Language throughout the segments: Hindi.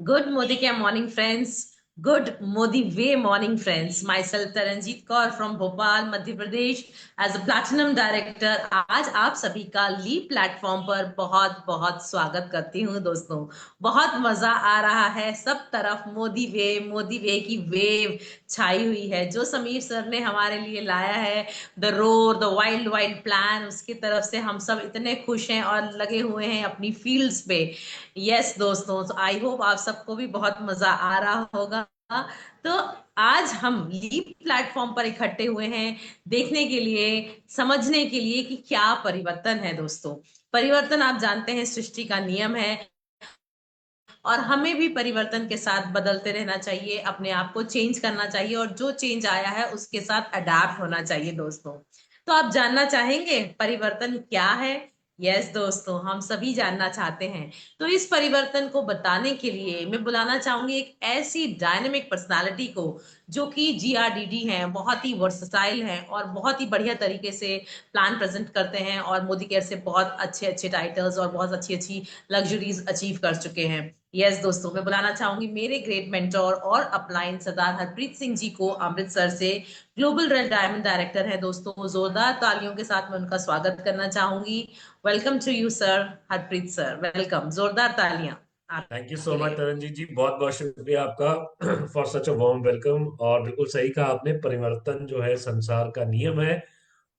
Good Modike morning, friends. Good Modi Way morning, friends. Myself Taranjeet Kaur from Bhopal, Madhya Pradesh, as a Platinum Director. आज आप सभी का ली प्लेटफॉर्म पर बहुत बहुत स्वागत करती हूँ दोस्तों। बहुत मजा आ रहा है, सब तरफ मोदी वे की वेव छाई हुई है। जो समीर सर ने हमारे लिए लाया है, the roar the wild wild plan, उसकी तरफ से हम सब इतने खुश हैं और लगे हुए हैं अपनी फील्ड्स पे। यस दोस्तों, तो आई होप आप सबको भी बहुत मजा आ रहा होगा। तो आज हम लीप प्लेटफॉर्म पर इकट्ठे हुए हैं देखने के लिए, समझने के लिए कि क्या परिवर्तन है दोस्तों। परिवर्तन आप जानते हैं सृष्टि का नियम है, और हमें भी परिवर्तन के साथ बदलते रहना चाहिए, अपने आप को चेंज करना चाहिए, और जो चेंज आया है उसके साथ अडेप्ट होना चाहिए दोस्तों। तो आप जानना चाहेंगे परिवर्तन क्या है? यस दोस्तों, हम सभी जानना चाहते हैं। तो इस परिवर्तन को बताने के लिए मैं बुलाना चाहूंगी एक ऐसी डायनेमिक पर्सनालिटी को, जो कि जीआरडीडी हैं, बहुत ही वर्सटाइल हैं और बहुत ही बढ़िया तरीके से प्लान प्रेजेंट करते हैं, और मोदी केयर से बहुत अच्छे अच्छे टाइटल्स और बहुत अच्छी अच्छी लग्जरीज अचीव कर चुके हैं। यस दोस्तों, मैं बुलाना चाहूंगी मेरे ग्रेट मेंटोर और अपलाइन सरदार हरप्रीत सिंह जी को, अमृतसर से। ग्लोबल रेड डायमंड डायरेक्टर है दोस्तों। जोरदार तालियों के साथ मैं उनका स्वागत करना चाहूंगी। Welcome to you sir, Harpreet sir, welcome. जोरदार तालियां थैंक यू आपके सो मच लिए। तरन जी बहुत बहुत शुक्रिया आपका for such a warm welcome. और बिल्कुल सही कहा आपने, परिवर्तन जो है संसार का नियम है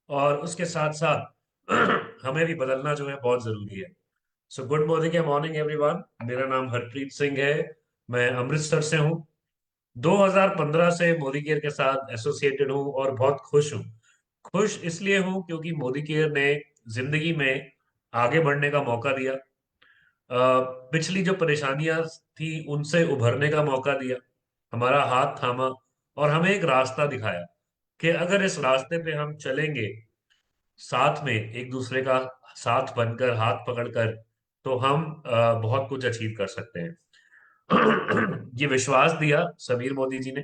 और उसके साथ साथ हमें भी बदलना जो है बहुत जरूरी है। सो गुड मॉर्निंग एवरीवन, मेरा नाम हरप्रीत सिंह है। मैं अमृतसर से हूँ। 2015 से मोदी केयर के साथ एसोसिएटेड हूँ और बहुत खुश हूँ। खुश इसलिए हूँ क्योंकि मोदी केयर ने जिंदगी में आगे बढ़ने का मौका दिया। पिछली जो परेशानियां थी उनसे उभरने का मौका दिया, हमारा हाथ थामा और हमें एक रास्ता दिखाया कि अगर इस रास्ते पे हम चलेंगे साथ में, एक दूसरे का साथ बनकर, हाथ पकड़कर, तो हम बहुत कुछ अचीव कर सकते हैं। ये विश्वास दिया समीर मोदी जी ने,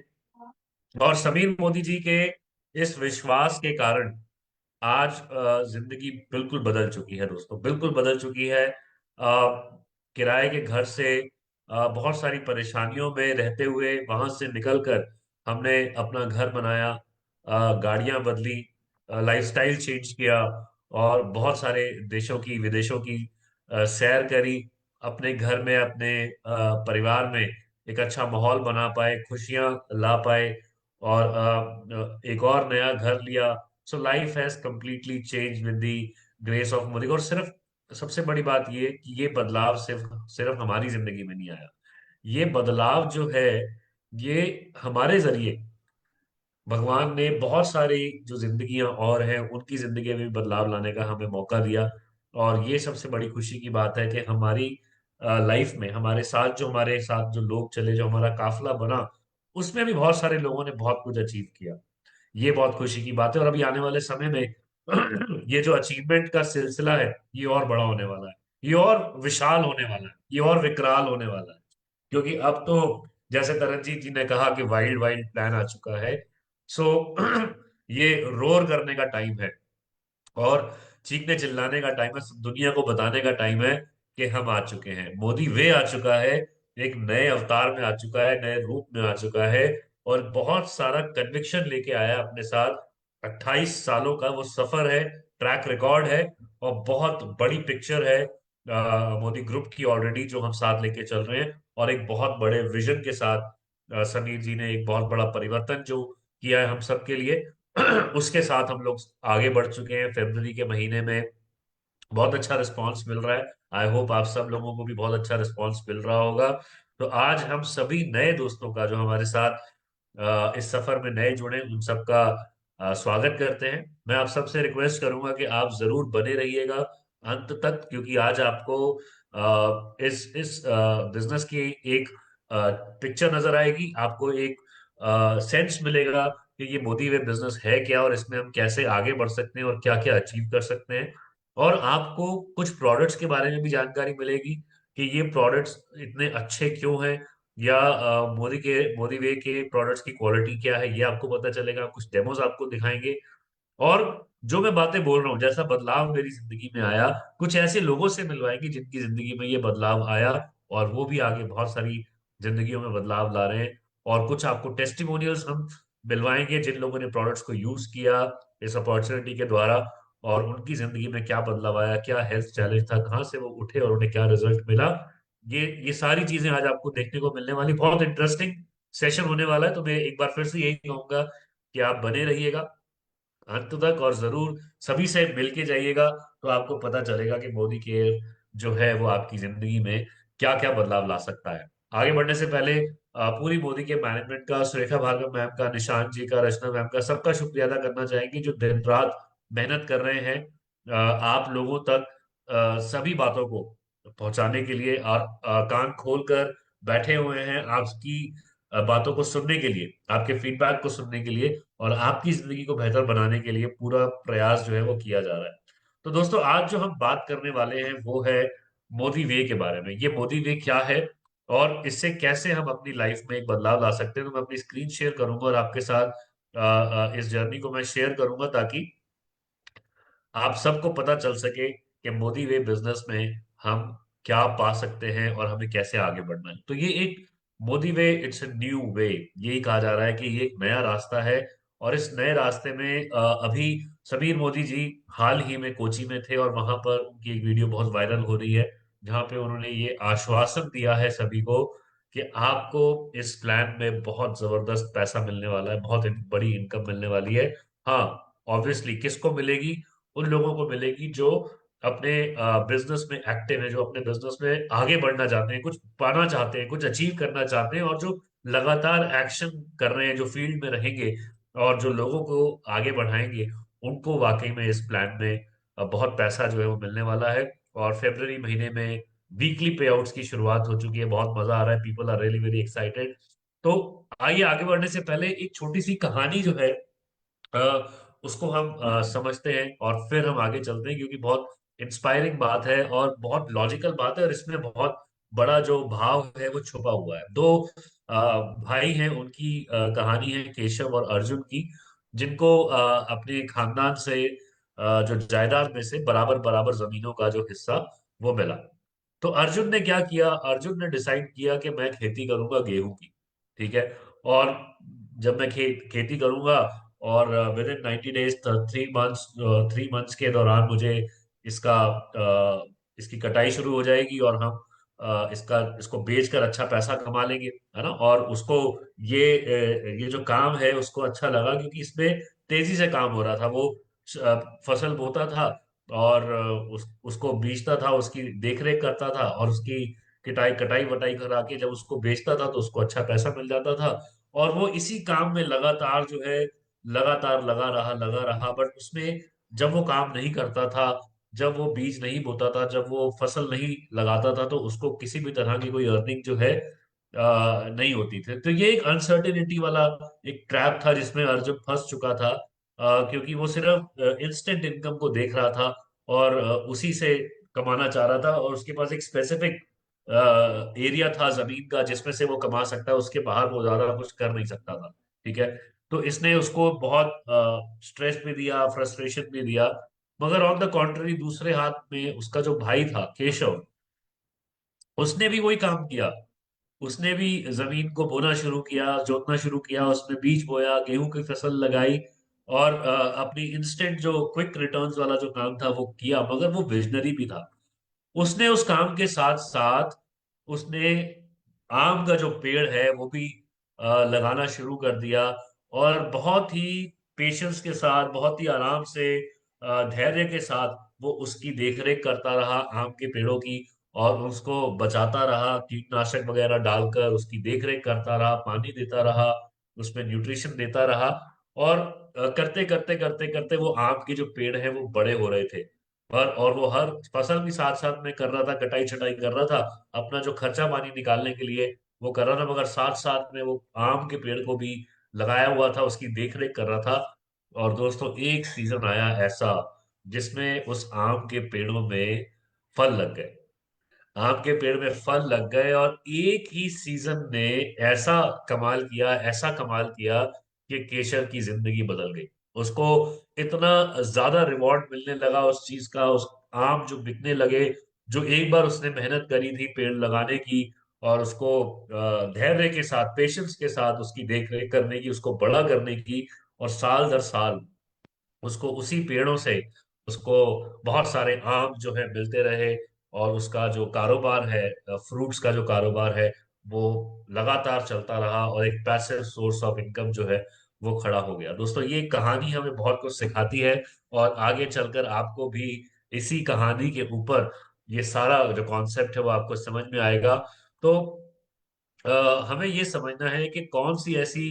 और समीर मोदी जी के इस विश्वास के कारण आज जिंदगी बिल्कुल बदल चुकी है दोस्तों, बिल्कुल बदल चुकी है। किराए के घर से बहुत सारी परेशानियों में रहते हुए वहां से निकलकर हमने अपना घर बनाया, गाड़ियां बदली, लाइफस्टाइल चेंज किया और बहुत सारे देशों की विदेशों की सैर करी। अपने घर में, अपने परिवार में एक अच्छा माहौल बना पाए, खुशियां ला पाए और एक और नया घर लिया। So life has completely change with the grace of Modi. और सिर्फ सबसे बड़ी बात ये कि ये बदलाव सिर्फ सिर्फ हमारी जिंदगी में नहीं आया। ये बदलाव जो है, ये हमारे जरिए भगवान ने बहुत सारी जो जिंदगियां और हैं उनकी जिंदगी में भी बदलाव लाने का हमें मौका दिया। और ये सबसे बड़ी खुशी की बात है कि हमारी लाइफ में हमारे साथ जो लोग चले, जो हमारा काफिला बना, उसमें भी बहुत सारे लोगों ने बहुत कुछ अचीव किया। ये बहुत खुशी की बात है। और अभी आने वाले समय में ये जो अचीवमेंट का सिलसिला है, ये और बड़ा होने वाला है, ये और विशाल होने वाला है, ये और विकराल होने वाला है। क्योंकि अब तो जैसे तरनजीत जी ने कहा कि वाइल्ड वाइल्ड प्लान आ चुका है। सो ये रोर करने का टाइम है और चीखने चिल्लाने का टाइम है, दुनिया को बताने का टाइम है कि हम आ चुके हैं। मोदी वे आ चुका है, एक नए अवतार में आ चुका है, नए रूप में आ चुका है और बहुत सारा कन्विक्शन लेके आया है अपने साथ। 28 सालों का वो सफर है, ट्रैक रिकॉर्ड है और बहुत बड़ी पिक्चर है मोदी ग्रुप की ऑलरेडी, जो हम साथ लेके चल रहे हैं। और एक बहुत बड़े विजन के साथ समीर जी ने एक बहुत बड़ा परिवर्तन जो किया है हम सबके लिए, उसके साथ हम लोग आगे बढ़ चुके हैं। फरवरी के महीने में बहुत अच्छा रिस्पांस मिल रहा है। आई होप आप सब लोगों को भी बहुत अच्छा रिस्पांस मिल रहा होगा। तो आज हम सभी नए दोस्तों का, जो हमारे साथ इस सफर में नए जुड़े, उन सबका स्वागत करते हैं। मैं आप सबसे रिक्वेस्ट करूंगा कि आप जरूर बने रहिएगा अंत तक, क्योंकि आज आपको इस बिजनेस की एक पिक्चर नजर आएगी, आपको एक सेंस मिलेगा कि ये मोदी वे बिजनेस है क्या और इसमें हम कैसे आगे बढ़ सकते हैं और क्या क्या अचीव कर सकते हैं। और आपको कुछ प्रोडक्ट्स के बारे में भी जानकारी मिलेगी कि ये प्रोडक्ट्स इतने अच्छे क्यों हैं, या मोदी वे के प्रोडक्ट्स की क्वालिटी क्या है, ये आपको पता चलेगा। कुछ डेमोज आपको दिखाएंगे। और जो मैं बातें बोल रहा हूँ, जैसा बदलाव मेरी जिंदगी में आया, कुछ ऐसे लोगों से मिलवाएंगे जिनकी जिंदगी में ये बदलाव आया और वो भी आगे बहुत सारी जिंदगियों में बदलाव ला रहे हैं। और कुछ आपको टेस्टिमोनियल्स हम मिलवाएंगे जिन लोगों ने प्रोडक्ट्स को यूज किया इस अपॉर्चुनिटी के द्वारा, और उनकी जिंदगी में क्या बदलाव आया, क्या हेल्थ चैलेंज था, कहाँ से वो उठे और उन्हें क्या रिजल्ट मिला। ये सारी चीजें आज आपको देखने को मिलने वाली, बहुत इंटरेस्टिंग सेशन होने वाला है। तो मैं एक बार फिर से यही कहूंगा कि आप बने रहिएगा अंत तक, और जरूर सभी से मिल के जाइएगा, तो आपको पता चलेगा कि मोदी केयर जो है वो आपकी जिंदगी में क्या क्या बदलाव ला सकता है। आगे बढ़ने से पहले पूरी मोदी के मैनेजमेंट का, सुरेखा भार्गव मैम का, निशांत जी का, रचना मैम का, सबका शुक्रिया अदा करना चाहेंगे जो दिन रात मेहनत कर रहे हैं आप लोगों तक सभी बातों को पहुंचाने के लिए, और कान खोल कर बैठे हुए हैं आपकी बातों को सुनने के लिए, आपके फीडबैक को सुनने के लिए, और आपकी जिंदगी को बेहतर बनाने के लिए पूरा प्रयास जो है वो किया जा रहा है। तो दोस्तों, आज जो हम बात करने वाले हैं वो है मोदी वे के बारे में। ये मोदी वे क्या है और इससे कैसे हम अपनी लाइफ में एक बदलाव ला सकते हैं। तो मैं अपनी स्क्रीन शेयर करूंगा और आपके साथ इस जर्नी को मैं शेयर करूंगा, ताकि आप सबको पता चल सके कि मोदी वे बिजनेस में हम क्या पा सकते हैं और हमें कैसे आगे बढ़ना है। तो ये एक मोदी वे, इट्स अ न्यू वे, यही कहा जा रहा है कि ये एक नया रास्ता है। और इस नए रास्ते में अभी समीर मोदी जी हाल ही में कोची में थे, और वहां पर उनकी एक वीडियो बहुत वायरल हो रही है जहां पे उन्होंने ये आश्वासन दिया है सभी को कि आपको इस प्लान में बहुत जबरदस्त पैसा मिलने वाला है, बहुत बड़ी इनकम मिलने वाली है। हाँ, ऑब्वियसली किसको मिलेगी? उन लोगों को मिलेगी जो अपने बिजनेस में एक्टिव है, जो अपने बिजनेस में आगे बढ़ना चाहते हैं, कुछ पाना चाहते हैं, कुछ अचीव करना चाहते हैं, और जो लगातार एक्शन कर रहे हैं, जो फील्ड में रहेंगे और जो लोगों को आगे बढ़ाएंगे, उनको वाकई में इस प्लान में बहुत पैसा जो है वो मिलने वाला है। और फरवरी महीने में वीकली पे आउट्स की शुरुआत हो चुकी है, बहुत मजा आ रहा है, people are really very excited. तो आइए आगे बढ़ने से पहले एक छोटी सी कहानी जो है उसको हम समझते हैं और फिर हम आगे चलते हैं, क्योंकि बहुत इंस्पायरिंग बात है और बहुत लॉजिकल बात है, और इसमें बहुत बड़ा जो भाव है वो छुपा हुआ है। दो भाई हैं, उनकी कहानी है केशव और अर्जुन की, जिनको अपने खानदान से जो जायदाद में से बराबर बराबर जमीनों का जो हिस्सा वो मिला। तो अर्जुन ने क्या किया? अर्जुन ने डिसाइड किया कि मैं खेती करूंगा गेहूं की। ठीक है। और जब मैं खेती करूंगा, और with in 90 days, 3 months, 3 months के दौरान मुझे इसका इसकी कटाई शुरू हो जाएगी, और हम इसको बेचकर अच्छा पैसा कमा लेंगे, है ना। और उसको ये जो काम है उसको अच्छा लगा, क्योंकि इसमें तेजी से काम हो रहा था। वो फसल बोता था, और उसको बीजता था, उसकी देख रेख करता था, और उसकी कटाई कटाई वटाई करा के जब उसको बेचता था तो उसको अच्छा पैसा मिल जाता था। और वो इसी काम में लगातार जो है, लगातार लगा रहा, बट उसमें जब वो काम नहीं करता था, जब वो बीज नहीं बोता था, जब वो फसल नहीं लगाता था, तो उसको किसी भी तरह की कोई अर्निंग जो है नहीं होती थी। तो ये एक अनसर्टेनिटी वाला एक ट्रैप था जिसमें अर्जुन फंस चुका था, क्योंकि वो सिर्फ इंस्टेंट इनकम को देख रहा था, और उसी से कमाना चाह रहा था, और उसके पास एक स्पेसिफिक एरिया था जमीन का जिसमें से वो कमा सकता है, उसके बाहर वो ज्यादा कुछ कर नहीं सकता था। ठीक है। तो इसने उसको बहुत स्ट्रेस भी दिया, फ्रस्ट्रेशन भी दिया। मगर ऑन द कॉन्ट्ररी, दूसरे हाथ में उसका जो भाई था केशव, उसने भी वही काम किया। उसने भी जमीन को बोना शुरू किया, जोतना शुरू किया, उसने बीज बोया, गेहूं की फसल लगाई, और अपनी इंस्टेंट जो क्विक रिटर्न्स वाला जो काम था वो किया। मगर वो विजनरी भी था। उसने उस काम के साथ साथ उसने आम का जो पेड़ है वो भी लगाना शुरू कर दिया, और बहुत ही पेशेंस के साथ, बहुत ही आराम से, धैर्य के साथ वो उसकी देखरेख करता रहा, आम के पेड़ों की, और उसको बचाता रहा, कीटनाशक वगैरह डालकर उसकी देखरेख करता रहा, पानी देता रहा, उसमें न्यूट्रिशन देता रहा। और करते करते करते करते वो आम के जो पेड़ है वो बड़े हो रहे थे। और वो हर फसल भी साथ साथ में कर रहा था, कटाई छटाई कर रहा था, अपना जो खर्चा पानी निकालने के लिए वो कर रहा था, मगर साथ साथ में वो आम के पेड़ को भी लगाया हुआ था, उसकी देख रेख कर रहा था। और दोस्तों, एक सीजन आया ऐसा जिसमें उस आम के पेड़ों में फल लग गए। आम के पेड़ में फल लग गए, और एक ही सीजन ने ऐसा कमाल किया, ऐसा कमाल किया कि केशर की जिंदगी बदल गई। उसको इतना ज्यादा रिवॉर्ड मिलने लगा उस चीज का, उस आम जो बिकने लगे, जो एक बार उसने मेहनत करी थी पेड़ लगाने की, और उसको धैर्य के साथ, पेशेंस के साथ उसकी देख रेख करने की, उसको बड़ा करने की, और साल दर साल उसको उसी पेड़ों से उसको बहुत सारे आम जो है मिलते रहे, और उसका जो कारोबार है, फ्रूट्स का जो कारोबार है, वो लगातार चलता रहा, और एक पैसिव सोर्स ऑफ इनकम जो है वो खड़ा हो गया। दोस्तों, ये कहानी हमें बहुत कुछ सिखाती है, और आगे चलकर आपको भी इसी कहानी के ऊपर ये सारा जो कॉन्सेप्ट है वो आपको समझ में आएगा। तो हमें ये समझना है कि कौन सी ऐसी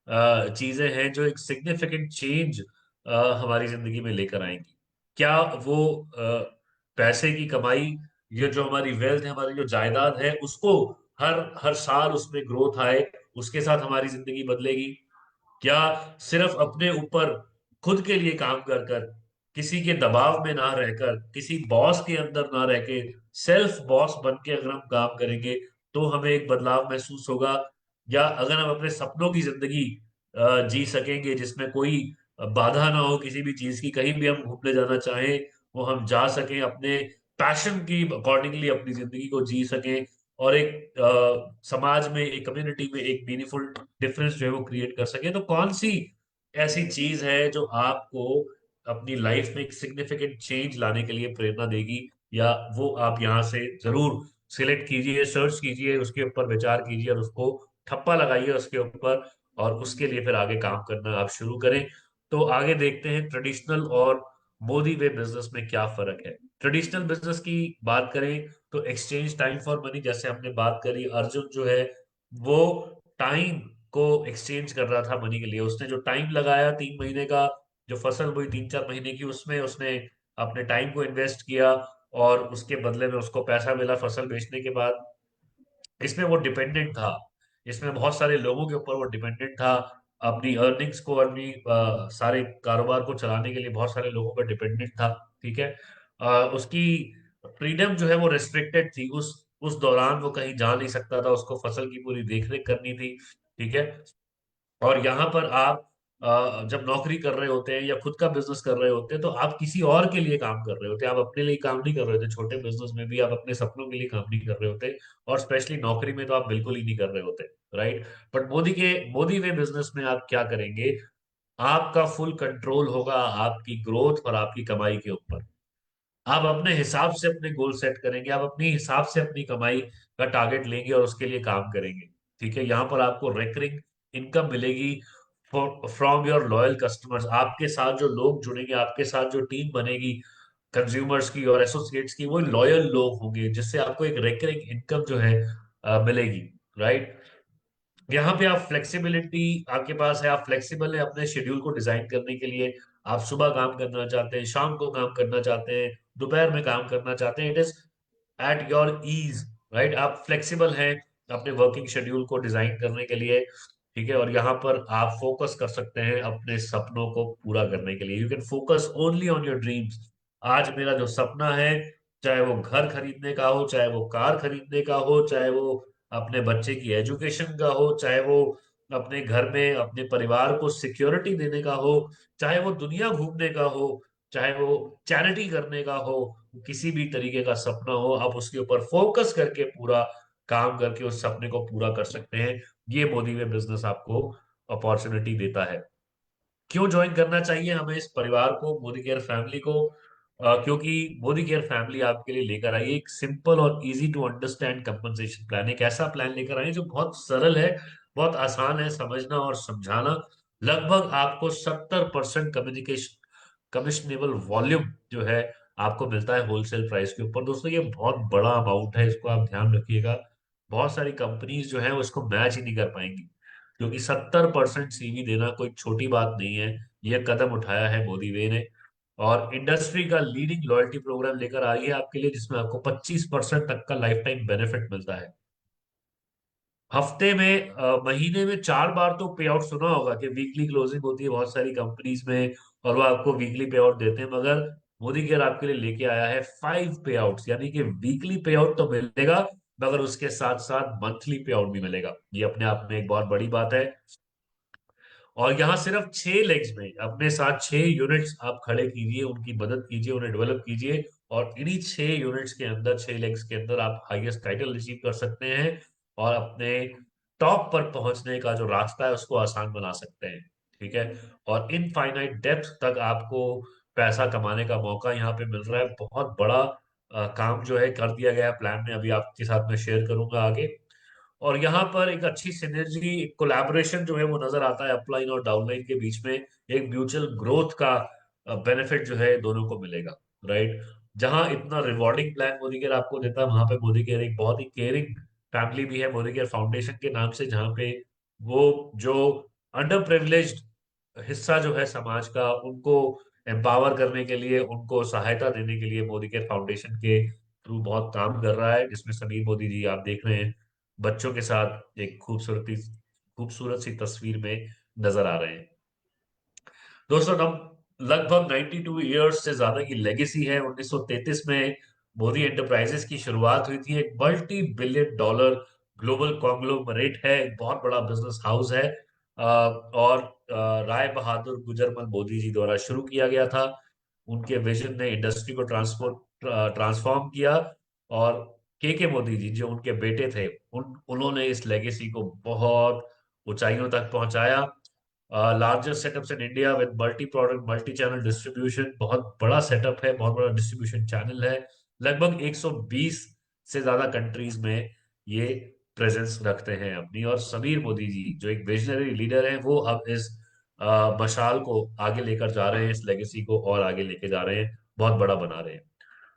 चीजें हैं जो एक सिग्निफिकेंट चेंज हमारी जिंदगी में लेकर आएंगी। क्या वो पैसे की कमाई, ये जो हमारी वेल्थ है, हमारी जो जायदाद है, उसको हर हर साल उसमें ग्रोथ आए, उसके साथ हमारी जिंदगी बदलेगी? क्या सिर्फ अपने ऊपर खुद के लिए काम कर कर, किसी के दबाव में ना रहकर, किसी बॉस के अंदर ना रह के, सेल्फ बॉस बन के अगर हम काम करेंगे तो हमें एक बदलाव महसूस होगा? या अगर हम अपने सपनों की जिंदगी जी सकेंगे, जिसमें कोई बाधा ना हो किसी भी चीज की, कहीं भी हम घूमने जाना चाहें वो हम जा सकें, अपने पैशन की अकॉर्डिंगली अपनी जिंदगी को जी सकें, और एक समाज में, एक कम्युनिटी में एक मीनिंगफुल डिफरेंस जो है वो क्रिएट कर सके, तो कौन सी ऐसी चीज है जो आपको अपनी लाइफ में एक सिग्निफिकेंट चेंज लाने के लिए प्रेरणा देगी? या वो आप यहाँ से जरूर सिलेक्ट कीजिए, सर्च कीजिए, उसके ऊपर विचार कीजिए, और उसको ठप्पा लगाइए उसके ऊपर, और उसके लिए फिर आगे काम करना आप शुरू करें। तो आगे देखते हैं ट्रेडिशनल और मोदी वे बिजनेस में क्या फर्क है। ट्रेडिशनल बिजनेस की बात करें तो एक्सचेंज टाइम फॉर मनी, जैसे हमने बात करी, अर्जुन जो है वो टाइम को एक्सचेंज कर रहा था मनी के लिए। उसने जो टाइम लगाया 3 महीने का, जो फसल हुई 3-4 महीने की, उसमें उसने अपने टाइम को इन्वेस्ट किया, और उसके बदले में उसको पैसा मिला फसल बेचने के बाद। इसमें वो डिपेंडेंट था, इसमें बहुत सारे लोगों के ऊपर वो डिपेंडेंट था, अपनी अर्निंग्स को, अपनी सारे कारोबार को चलाने के लिए बहुत सारे लोगों पर डिपेंडेंट था। ठीक है। उसकी फ्रीडम जो है वो रेस्ट्रिक्टेड थी, उस दौरान वो कहीं जा नहीं सकता था, उसको फसल की पूरी देखरेख करनी थी। ठीक है। और यहाँ पर आप जब नौकरी कर रहे होते हैं या खुद का बिजनेस कर रहे होते हैं, तो आप किसी और के लिए काम कर रहे होते हैं, आप अपने लिए काम नहीं कर रहे होते। छोटे बिजनेस में भी आप अपने सपनों के लिए काम नहीं कर रहे होते, और स्पेशली नौकरी में तो आप बिल्कुल ही नहीं कर रहे होते। Right. But Modi way business में आप क्या करेंगे? आपका फुल कंट्रोल होगा आपकी ग्रोथ और आपकी कमाई के ऊपर। आप अपने हिसाब से अपने गोल सेट करेंगे, आप अपने हिसाब से अपनी कमाई का टारगेट लेंगे और उसके लिए काम करेंगे। ठीक है। यहाँ पर आपको रेकरिंग इनकम मिलेगी फ्रॉम योर लॉयल कस्टमर्स। आपके साथ जो लोग जुड़ेंगे, आपके साथ जो टीम बनेगी कंज्यूमर्स की और एसोसिएट्स की, वो लॉयल लोग होंगे, जिससे आपको एक रेकरिंग इनकम जो है मिलेगी। राइट। यहाँ पे आप फ्लेक्सिबिलिटी आपके पास है, आप फ्लेक्सिबल है अपने शेड्यूल को डिजाइन करने के लिए। आप सुबह काम करना चाहते हैं, शाम को काम करना चाहते हैं, दोपहर में काम करना चाहते हैं, it is at your ease. Right. आप फ्लेक्सिबल हैं अपने वर्किंग शेड्यूल को डिजाइन करने के लिए। ठीक है। और यहाँ पर आप फोकस कर सकते हैं अपने सपनों को पूरा करने के लिए। You can focus only on your dreams. आज मेरा जो सपना है, चाहे वो घर खरीदने का हो, चाहे वो कार खरीदने का हो, चाहे वो अपने बच्चे की एजुकेशन का हो, चाहे वो अपने घर में अपने परिवार को सिक्योरिटी देने का हो, चाहे वो दुनिया घूमने का हो, चाहे वो चैरिटी करने का हो, किसी भी तरीके का सपना हो, आप उसके ऊपर फोकस करके पूरा काम करके उस सपने को पूरा कर सकते हैं। ये मोदी वे बिजनेस आपको अपॉर्चुनिटी देता है। क्यों ज्वाइन करना चाहिए हमें इस परिवार को, मोदी केयर फैमिली को? क्योंकि मोदी केयर फैमिली आपके लिए लेकर आई है एक सिंपल और easy to understand compensation plan. एक ऐसा प्लान लेकर आई है जो बहुत सरल है, बहुत आसान है समझना और समझाना। लगभग आपको 70% कम्युनिकेशन कमिश्नेबल वॉल्यूम जो है आपको मिलता है होलसेल प्राइस के ऊपर। दोस्तों, ये बहुत बड़ा अमाउंट है, इसको आप ध्यान रखिएगा। बहुत सारी कंपनीज जो है वो इसको मैच ही नहीं कर पाएंगी, क्योंकि 70% सीवी देना कोई छोटी बात नहीं है। यह कदम उठाया है मोदी वे ने, और इंडस्ट्री का लीडिंग लॉयल्टी प्रोग्राम लेकर आई है आपके लिए, जिसमें आपको 25% तक का लाइफ टाइम बेनिफिट मिलता है। हफ्ते में महीने में 4 बार तो पे आउट सुना होगा कि वीकली क्लोजिंग होती है बहुत सारी कंपनीज में, और वो आपको वीकली पे आउट देते हैं। मगर मोदी केयर आपके लिए लेके आया है 5 पे आउट, यानी कि वीकली पे आउट तो मिलेगा, मगर उसके साथ साथ मंथली पे आउट भी मिलेगा। ये अपने आप में एक बहुत बड़ी बात है। और यहाँ सिर्फ 6 लेग्स में अपने साथ 6 यूनिट्स आप खड़े कीजिए, उनकी मदद कीजिए, उन्हें डेवलप कीजिए, और इन्हीं 6 यूनिट्स के अंदर, 6 लेग्स के अंदर आप हाईएस्ट टाइटल रिसीव कर सकते हैं और अपने टॉप पर पहुंचने का जो रास्ता है उसको आसान बना सकते हैं। ठीक है। और इनफाइनाइट डेप्थ तक आपको पैसा कमाने का मौका यहाँ पे मिल रहा है। बहुत बड़ा काम जो है कर दिया गया है प्लान में, अभी आपके साथ में शेयर करूंगा आगे। और यहाँ पर एक अच्छी सिनर्जी, एक कोलैबोरेशन जो है वो नजर आता है अपलाइन और डाउनलाइन के बीच में। एक म्यूचुअल ग्रोथ का बेनिफिट जो है दोनों को मिलेगा। राइट। जहां इतना रिवॉर्डिंग प्लान मोदी केयर आपको देता है, वहां पे मोदी केयर एक बहुत ही केयरिंग फैमिली भी है, मोदी केयर फाउंडेशन के नाम से, जहाँ पे वो जो अंडर प्रिविलेज्ड हिस्सा जो है समाज का, उनको एम्पावर करने के लिए, उनको सहायता देने के लिए मोदी केयर फाउंडेशन के थ्रू बहुत काम कर रहा है, जिसमें समीर मोदी जी आप देख रहे हैं बच्चों के साथ एक खूबसूरत सी तस्वीर में नजर आ रहे हैं। दोस्तों, हम लगभग 92 ईयर्स से ज्यादा की लेगेसी है। 1933 में मोदी एंटरप्राइजेस की शुरुआत हुई थी। एक multi billion dollar global conglomerate है, एक बहुत बड़ा बिजनेस हाउस है। और राय बहादुर गुजरमल मोदी जी द्वारा शुरू किया गया था। उनके विजन ने इंडस्ट्री को ट्रांसफॉर्म किया। और के मोदी जी जो उनके बेटे थे, उन्होंने इस लेगेसी को बहुत ऊंचाइयों तक पहुंचाया। Largest setups in India with multi product multi channel distribution, बहुत बड़ा सेटअप है, बहुत बड़ा डिस्ट्रीब्यूशन चैनल है। लगभग 120 से ज्यादा कंट्रीज में ये प्रेजेंस रखते हैं अपनी। और समीर मोदी जी जो एक विजनरी लीडर हैं, वो अब इस मशाल को आगे लेकर जा रहे हैं, इस लेगेसी को और आगे लेके जा रहे हैं, बहुत बड़ा बना रहे हैं।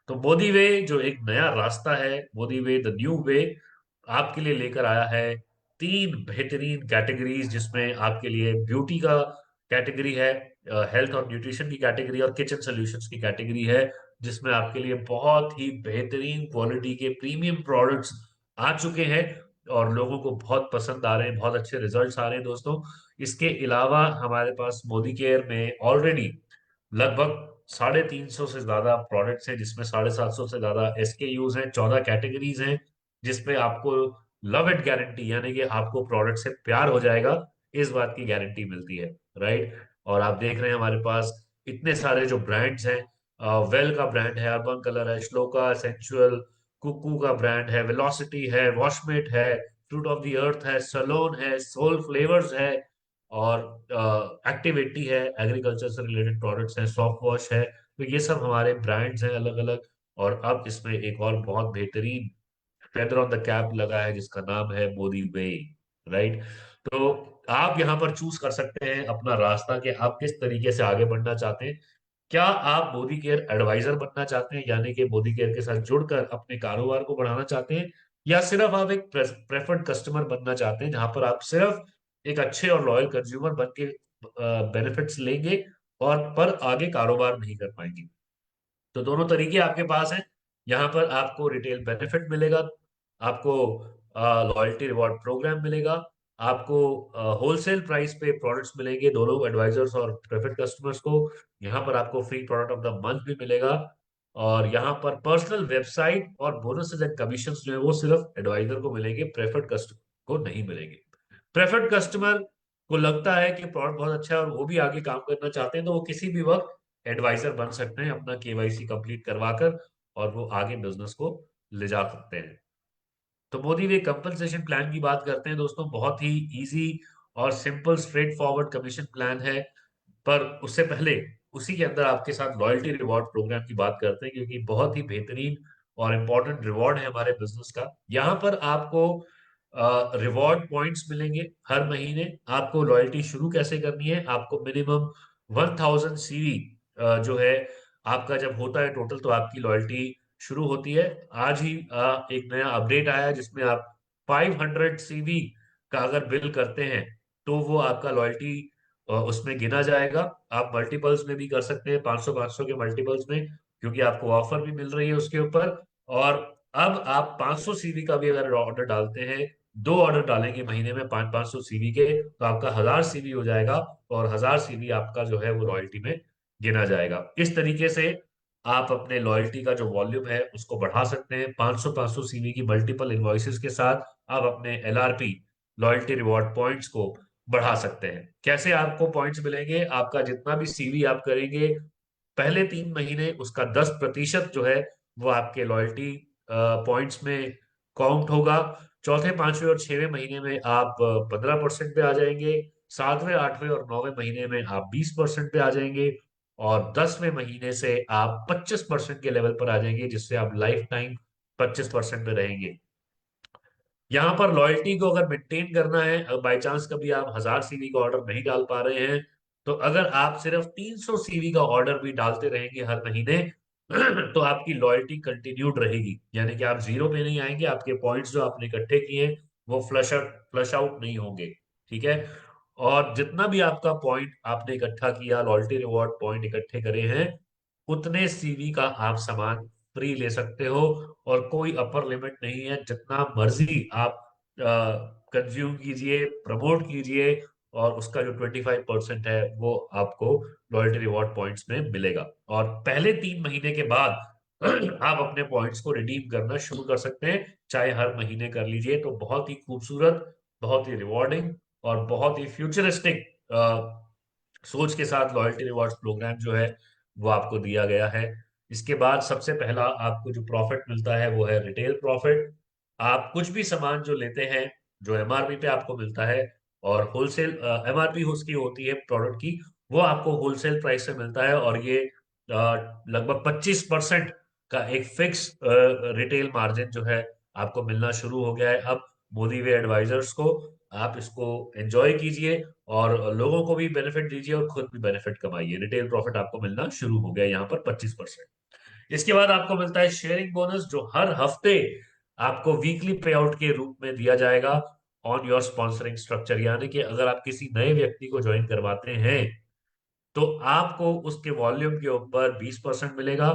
तो मोदी वे जो एक नया रास्ता है, Modi way the new way, आपके लिए लेकर आया है 3 बेहतरीन कैटेगरीज, जिसमें आपके लिए ब्यूटी का कैटेगरी है, हेल्थ और न्यूट्रिशन की कैटेगरी और किचन सॉल्यूशंस की कैटेगरी है, जिसमें आपके लिए बहुत ही बेहतरीन क्वालिटी के प्रीमियम प्रोडक्ट्स आ चुके हैं और लोगों को बहुत पसंद आ रहे हैं, बहुत अच्छे रिजल्ट्स आ रहे हैं दोस्तों। इसके अलावा हमारे पास मोदी केयर में ऑलरेडी लगभग 350 से ज्यादा प्रोडक्ट्स हैं, जिसमें 750 से ज्यादा SKUs हैं, 14 कैटेगरीज हैं, जिसमें आपको लव एंड गारंटी, यानी कि आपको प्रोडक्ट से प्यार हो जाएगा, इस बात की गारंटी मिलती है। राइट। और आप देख रहे हैं हमारे पास इतने सारे जो ब्रांड्स हैं। वेल का ब्रांड है, अर्बन कलर है, श्लोका सेंचुअल, कुकू का ब्रांड है, वेलोसिटी है, वॉशमेट है, फ्रूट ऑफ द अर्थ है, सलोन है, सोल फ्लेवर्स है, और एक्टिविटी है, एग्रीकल्चर से रिलेटेड प्रोडक्ट्स हैं, सॉफ्ट वॉश है। तो ये सब हमारे ब्रांड्स हैं अलग अलग। और अब इसमें एक और बहुत बेहतरीन फेदर ऑन द कैप लगा है, जिसका नाम है मोदी वे। राइट। तो आप यहाँ पर चूज कर सकते हैं अपना रास्ता कि आप किस तरीके से आगे बढ़ना चाहते हैं। क्या आप मोदी केयर एडवाइजर बनना चाहते हैं, यानी कि मोदी केयर के साथ जुड़कर अपने कारोबार को बढ़ाना चाहते हैं, या सिर्फ आप एक प्रेफर्ड कस्टमर बनना चाहते हैं, जहां पर आप सिर्फ एक अच्छे और लॉयल कंज्यूमर बन के बेनिफिट्स लेंगे और पर आगे कारोबार नहीं कर पाएंगे। तो दोनों तरीके आपके पास हैं। यहाँ पर आपको रिटेल बेनिफिट मिलेगा, आपको लॉयल्टी रिवॉर्ड प्रोग्राम मिलेगा, आपको होलसेल प्राइस पे प्रोडक्ट्स मिलेंगे दोनों एडवाइजर्स और प्रेफर्ड कस्टमर्स को। यहाँ पर आपको free product of the month भी मिलेगा। और यहाँ पर पर्सनल वेबसाइट और बोनसेस एंड कमीशंस जो है वो सिर्फ एडवाइजर को मिलेंगे, प्रेफर्ड कस्टमर को नहीं मिलेंगे। प्रेफर्ड कस्टमर को लगता है कि प्रोडक्ट बहुत अच्छा है और वो भी आगे काम करना चाहते हैं, तो वो किसी भी वक्त एडवाइजर बन सकते हैं अपना KYC कंप्लीट करवाकर, और वो आगे बिजनेस को ले जा सकते हैं। तो मोदी वे कंपनसेशन प्लान की बात करते हैं दोस्तों, बहुत ही इजी और simple straight forward commission plan है। पर उससे पहले उसी के अंदर आपके साथ लॉयल्टी रिवॉर्ड प्रोग्राम की बात करते हैं, क्योंकि बहुत ही बेहतरीन और इम्पोर्टेंट रिवॉर्ड है हमारे बिजनेस का। यहाँ पर आपको रिवॉर्ड पॉइंट्स मिलेंगे हर महीने। आपको लॉयल्टी शुरू कैसे करनी है, आपको मिनिमम 1000 CV जो है आपका जब होता है टोटल, तो आपकी लॉयल्टी शुरू होती है। आज ही एक नया अपडेट आया है, जिसमें आप 500 CV का अगर बिल करते हैं, तो वो आपका लॉयल्टी उसमें गिना जाएगा। आप मल्टीपल्स में भी कर सकते हैं, 500 500 के मल्टीपल्स में, क्योंकि आपको ऑफर भी मिल रही है उसके ऊपर। और अब आप 500 CV का भी अगर ऑर्डर डालते हैं, 2 ऑर्डर डालेंगे महीने में 500 500 CV के, तो आपका 1000 CV हो जाएगा। और 1000 CV आपका जो है वो रॉयल्टी में गिना जाएगा। इस तरीके से आप अपने लॉयल्टी का जो वॉल्यूम है उसको बढ़ा सकते हैं। 500 500 CV की मल्टीपल इनवॉइसेस के साथ आप अपने LRP, लॉयल्टी रिवॉर्ड पॉइंट्स को बढ़ा सकते हैं। कैसे आपको पॉइंट्स मिलेंगे, आपका जितना भी CV आप करेंगे पहले 3 महीने उसका 10% जो है वो आपके लॉयल्टी पॉइंट्स में काउंट होगा। चौथे, पांचवें और छठवें महीने में आप 15% पे आ जाएंगे। सातवें, आठवें और नौवें महीने में आप 20% पे आ जाएंगे। और 10वें महीने से आप 25% के लेवल पर आ जाएंगे, जिससे आप लाइफ टाइम 25% पे रहेंगे। यहाँ पर लॉयल्टी को अगर मेंटेन करना है, बाई चांस कभी आप 1000 सीवी का ऑर्डर नहीं डाल पा रहे हैं, तो अगर आप सिर्फ 300 सीवी का ऑर्डर भी डालते रहेंगे हर महीने तो आपकी लॉयल्टी कंटिन्यूड रहेगी। यानी कि आप जीरो पे नहीं आएंगे, आपके पॉइंट्स जो आपने इकट्ठे किए हैं वो फ्लश आउट नहीं होंगे। ठीक है। और जितना भी आपका पॉइंट आपने इकट्ठा किया, लॉयल्टी रिवॉर्ड पॉइंट इकट्ठे करे हैं, उतने सीवी का आप सामान फ्री ले सकते हो। और कोई अपर लिमिट नहीं है, जितना मर्जी आप कंज्यूम कीजिए, प्रमोट कीजिए, और उसका जो 25% है वो आपको लॉयल्टी रिवॉर्ड पॉइंट्स में मिलेगा। और पहले 3 महीने के बाद आप अपने पॉइंट्स को रिडीम करना शुरू कर सकते हैं, चाहे हर महीने कर लीजिए। तो बहुत ही खूबसूरत, बहुत ही रिवॉर्डिंग और बहुत ही फ्यूचरिस्टिक सोच के साथ लॉयल्टी रिवॉर्ड्स प्रोग्राम जो है वो आपको दिया गया है। इसके बाद सबसे पहला आपको जो प्रॉफिट मिलता है वो है रिटेल प्रॉफिट। आप कुछ भी सामान जो लेते हैं, जो एमआरपी पे आपको मिलता है, और होलसेल एमआरपी उसकी होती है प्रोडक्ट की, वो आपको होलसेल प्राइस से मिलता है। और ये लगभग 25% का एक फिक्स रिटेल मार्जिन जो है आपको मिलना शुरू हो गया है अब मोदी वे एडवाइजर्स को। आप इसको एंजॉय कीजिए और लोगों को भी बेनिफिट दीजिए और खुद भी बेनिफिट कमाइए। रिटेल प्रॉफिट आपको मिलना शुरू हो गया यहाँ पर 25%। इसके बाद आपको मिलता है शेयरिंग बोनस, जो हर हफ्ते आपको वीकली पे आउट के रूप में दिया जाएगा ऑन योर स्पॉन्सरिंग स्ट्रक्चर। यानी कि अगर आप किसी नए व्यक्ति को ज्वाइन करवाते हैं तो आपको उसके वॉल्यूम के ऊपर 20% मिलेगा।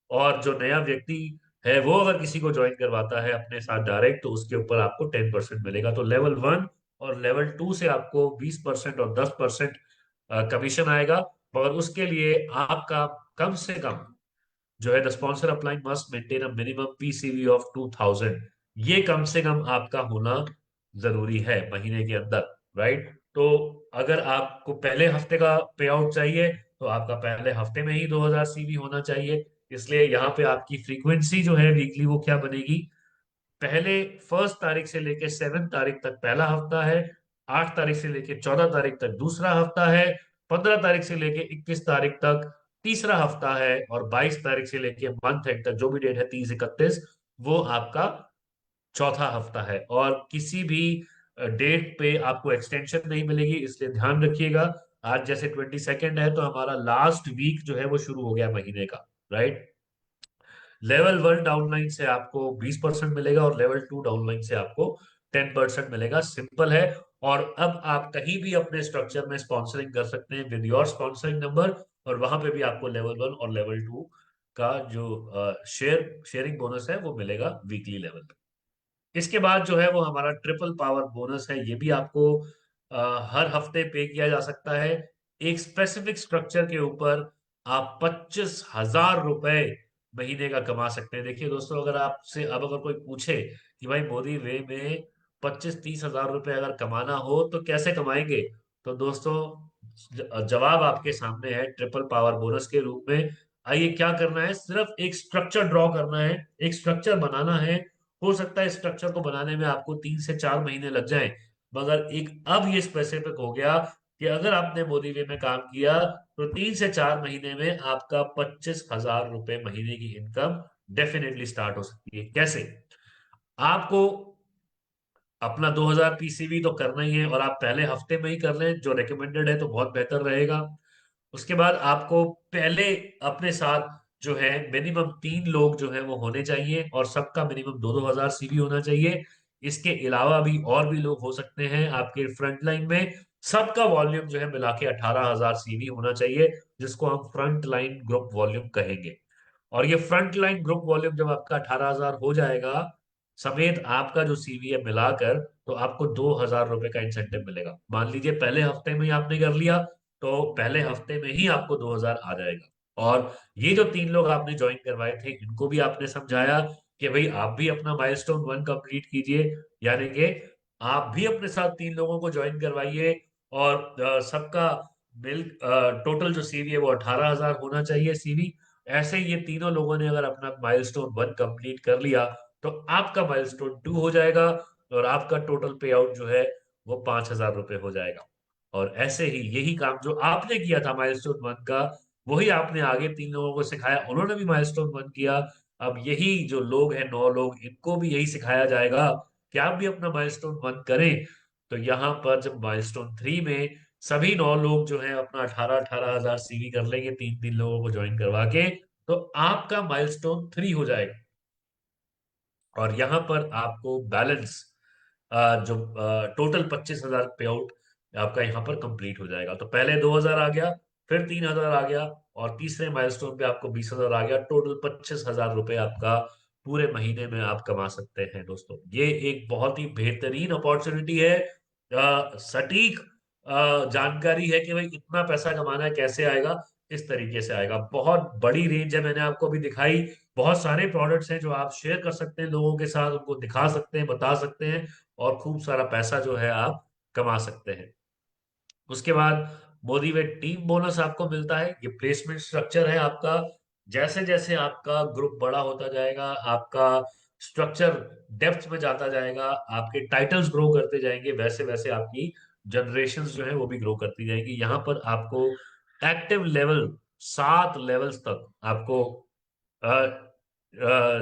और जो नया व्यक्ति है वो अगर किसी को ज्वाइन करवाता है अपने साथ डायरेक्ट, तो उसके ऊपर आपको 10% मिलेगा। तो लेवल 1 और लेवल 2 से आपको 20% और 10% कमीशन आएगा। मगर उसके लिए आपका कम से कम जो है, the sponsor applying must maintain a minimum PCV of 2000। ये कम से कम आपका होना जरूरी है महीने के अंदर। राइट। तो अगर आपको पहले हफ्ते का पे आउट चाहिए, तो आपका पहले हफ्ते में ही 2000 सीवी होना चाहिए। इसलिए यहाँ पे आपकी फ्रीक्वेंसी जो है वीकली वो क्या बनेगी, पहले 1 तारीख से लेके 7 तारीख तक पहला हफ्ता है, 8 तारीख से लेके 14 तारीख तक दूसरा हफ्ता है, 15 तारीख से लेके 21 तारीख तक तीसरा हफ्ता है, और 22 तारीख से लेके मंथ एंड तक जो भी डेट है 30 31, वो आपका चौथा हफ्ता है। और किसी भी डेट पे आपको एक्सटेंशन नहीं मिलेगी, इसलिए ध्यान रखिएगा। आज जैसे 22 है, तो हमारा लास्ट वीक जो है वो शुरू हो गया महीने का। राइट। लेवल 1 डाउनलाइन से आपको 20% मिलेगा, और लेवल 2 डाउनलाइन से आपको 10% मिलेगा। सिंपल है। और अब आप कहीं भी अपने स्ट्रक्चर में स्पॉन्सरिंग कर सकते हैं विद योर स्पॉन्सरिंग नंबर, और वहां पे भी आपको लेवल 1 और लेवल 2 का जो शेयरिंग बोनस है वो मिलेगा वीकली लेवल पे। इसके बाद जो है वो हमारा ट्रिपल पावर बोनस है। ये भी आपको हर हफ्ते पे किया जा सकता है। एक स्पेसिफिक स्ट्रक्चर के ऊपर आप 25,000 रुपए महीने का कमा सकते हैं। देखिए दोस्तों, अगर आपसे अब अगर कोई पूछे कि भाई मोदी वे में 25-30 हजार रुपए अगर कमाना हो तो कैसे कमाएंगे, तो दोस्तों जवाब आपके सामने है, ट्रिपल पावर बोनस के रूप में। आइए, क्या करना है, सिर्फ एक स्ट्रक्चर ड्रॉ करना है, एक स्ट्रक्चर बनाना है। हो सकता है स्ट्रक्चर को बनाने में आपको 3 से 4 महीने लग जाएं, मगर एक अब ये स्पेसिफिक हो गया कि अगर आपने मोदी वे में काम किया तो 3 से 4 महीने में आपका 25,000 रुपए महीने की इनकम डेफिनेटली स्टार्ट हो सकती है। कैसे? आपको अपना 2000 पीसीवी तो करना ही है, और आप पहले हफ्ते में ही कर लें, जो रिकमेंडेड है, तो बहुत बेहतर रहेगा। उसके बाद आपको पहले अपने साथ जो है मिनिमम 3 लोग जो है वो होने चाहिए, और सबका मिनिमम 2-2 हजार सीवी होना चाहिए। इसके अलावा भी और भी लोग हो सकते हैं आपके फ्रंट लाइन में। सबका वॉल्यूम जो है मिला के 18,000 सीवी होना चाहिए, जिसको हम फ्रंट लाइन ग्रुप वॉल्यूम कहेंगे। और ये फ्रंट लाइन ग्रुप वॉल्यूम जब आपका 18,000 हो जाएगा, समेत आपका जो सीवी है मिलाकर, तो आपको 2,000 रुपए का इंसेंटिव मिलेगा। मान लीजिए पहले हफ्ते में ही आपने कर लिया, तो पहले हफ्ते में ही आपको 2,000 आ जाएगा। और ये जो 3 लोग आपने ज्वाइन करवाए थे, इनको भी आपने समझाया कि भाई आप भी अपना माइलस्टोन 1 कंप्लीट कीजिए। यानी कि आप भी अपने साथ 3 लोगों को ज्वाइन करवाइए, और सबका मिल्क टोटल जो सीवी है वो 18,000 होना चाहिए सीवी। ऐसे ही ये तीनों लोगों ने अगर अपना माइलस्टोन 1 कंप्लीट कर लिया तो आपका माइलस्टोन 2 हो जाएगा, और आपका टोटल पे आउट जो है वो 5,000 रुपये हो जाएगा। और ऐसे ही यही काम जो आपने किया था माइलस्टोन 1 का, वही आपने आगे 3 लोगों को सिखाया, उन्होंने भी माइलस्टोन 1 किया। अब यही जो लोग हैं 9 लोग, इनको भी यही सिखाया जाएगा कि आप भी अपना माइलस्टोन 1 करें। तो यहाँ पर जब माइलस्टोन 3 में सभी 9 लोग जो है अपना 18,000 सीवी कर लेंगे, 3 3 लोगों को ज्वाइन करवा के, तो आपका माइलस्टोन 3 हो जाएगा। और यहाँ पर आपको बैलेंस जो टोटल 25,000 पे आउट आपका यहाँ पर कंप्लीट हो जाएगा। तो पहले 2,000 आ गया, फिर 3,000 आ गया, और तीसरे माइलस्टोन पे आपको 20,000 आ गया। टोटल 25,000 रुपए आपका पूरे महीने में आप कमा सकते हैं दोस्तों। ये एक बहुत ही बेहतरीन अपॉर्चुनिटी है। सटीक जानकारी है कि भाई इतना पैसा कमाना है, कैसे आएगा, इस तरीके से आएगा। बहुत बड़ी रेंज है, मैंने आपको अभी दिखाई। बहुत सारे प्रोडक्ट्स हैं जो आप शेयर कर सकते हैं लोगों के साथ, उनको दिखा सकते हैं, बता सकते हैं, और खूब सारा पैसा जो है आप कमा सकते हैं। उसके बाद मोटिवेट टीम बोनस आपको मिलता है। ये प्लेसमेंट स्ट्रक्चर है आपका। जैसे जैसे आपका ग्रुप बड़ा होता जाएगा, आपका स्ट्रक्चर डेप्थ में जाता जाएगा, आपके टाइटल्स ग्रो करते जाएंगे, वैसे वैसे आपकी जनरेशंस जो है वो भी ग्रो करती जाएंगी। यहाँ पर आपको एक्टिव लेवल 7 लेवल्स तक आपको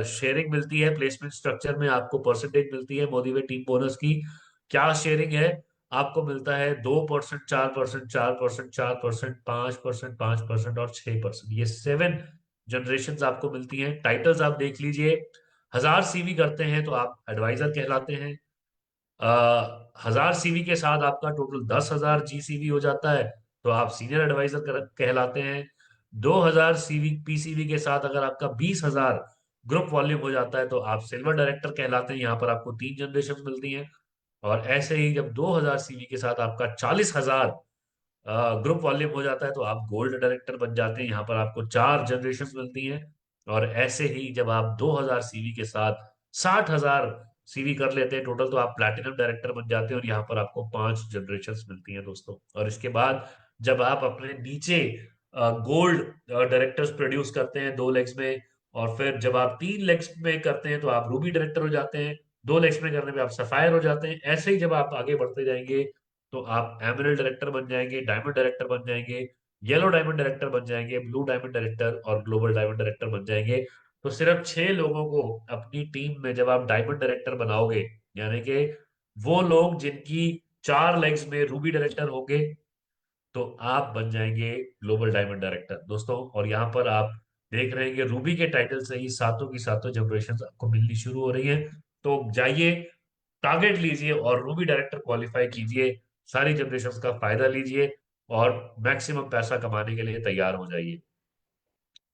शेयरिंग मिलती है। प्लेसमेंट स्ट्रक्चर में आपको परसेंटेज मिलती है मोटिवेट टीम बोनस की। क्या शेयरिंग है? आपको मिलता है 2%, 4%, 4%, 4%, 5%, 5% और 6%। ये 7 जनरेशन आपको मिलती हैं। टाइटल्स आप देख लीजिए। 1,000 सीवी करते हैं तो आप एडवाइजर कहलाते हैं। 1,000 सीवी के साथ आपका टोटल 10,000 जीसीवी हो जाता है तो आप सीनियर एडवाइजर कहलाते हैं। 2,000 सीवी पीसीवी के साथ अगर आपका 20,000 ग्रुप वॉल्यूम हो जाता है तो आप सिल्वर डायरेक्टर कहलाते हैं। यहाँ पर आपको 3 जनरेशन मिलती हैं। और ऐसे ही जब 2,000 सीवी के साथ आपका 40,000 ग्रुप वॉल्यूम हो जाता है तो आप गोल्ड डायरेक्टर बन जाते हैं। यहाँ पर आपको 4 जनरेशन मिलती हैं। और ऐसे ही जब आप 2,000 सीवी के साथ 60,000 सीवी कर लेते हैं टोटल तो आप प्लैटिनम डायरेक्टर बन जाते हैं, और यहाँ पर आपको 5 जनरेशन मिलती हैं दोस्तों। और इसके बाद जब आप अपने नीचे गोल्ड डायरेक्टर्स प्रोड्यूस करते हैं 2 लेग्स में, और फिर जब आप 3 लेग्स में करते हैं तो आप रूबी डायरेक्टर हो जाते हैं। 2 लेग्स में करने पे आप सफायर हो जाते हैं। ऐसे ही जब आप आगे बढ़ते जाएंगे तो आप एमरल्ड डायरेक्टर बन जाएंगे, डायमंड डायरेक्टर बन जाएंगे, येलो डायमंड डायरेक्टर बन जाएंगे, ब्लू डायमंड डायरेक्टर और ग्लोबल डायमंड डायरेक्टर बन जाएंगे। तो सिर्फ 6 लोगों को अपनी टीम में जब आप डायमंड डायरेक्टर बनाओगे, यानी कि वो लोग जिनकी 4 लेग्स में रूबी डायरेक्टर होंगे, तो आप बन जाएंगे ग्लोबल डायमंड डायरेक्टर दोस्तों। और यहाँ पर आप देख रहे हैं कि रूबी के टाइटल से ही सातों की सातों जनरेशन आपको मिलनी शुरू हो रही है। तो जाइए, टारगेट लीजिए और रूबी डायरेक्टर क्वालिफाई कीजिए, सारी जनरेशन का फायदा लीजिए, और मैक्सिमम पैसा कमाने के लिए तैयार हो जाइए।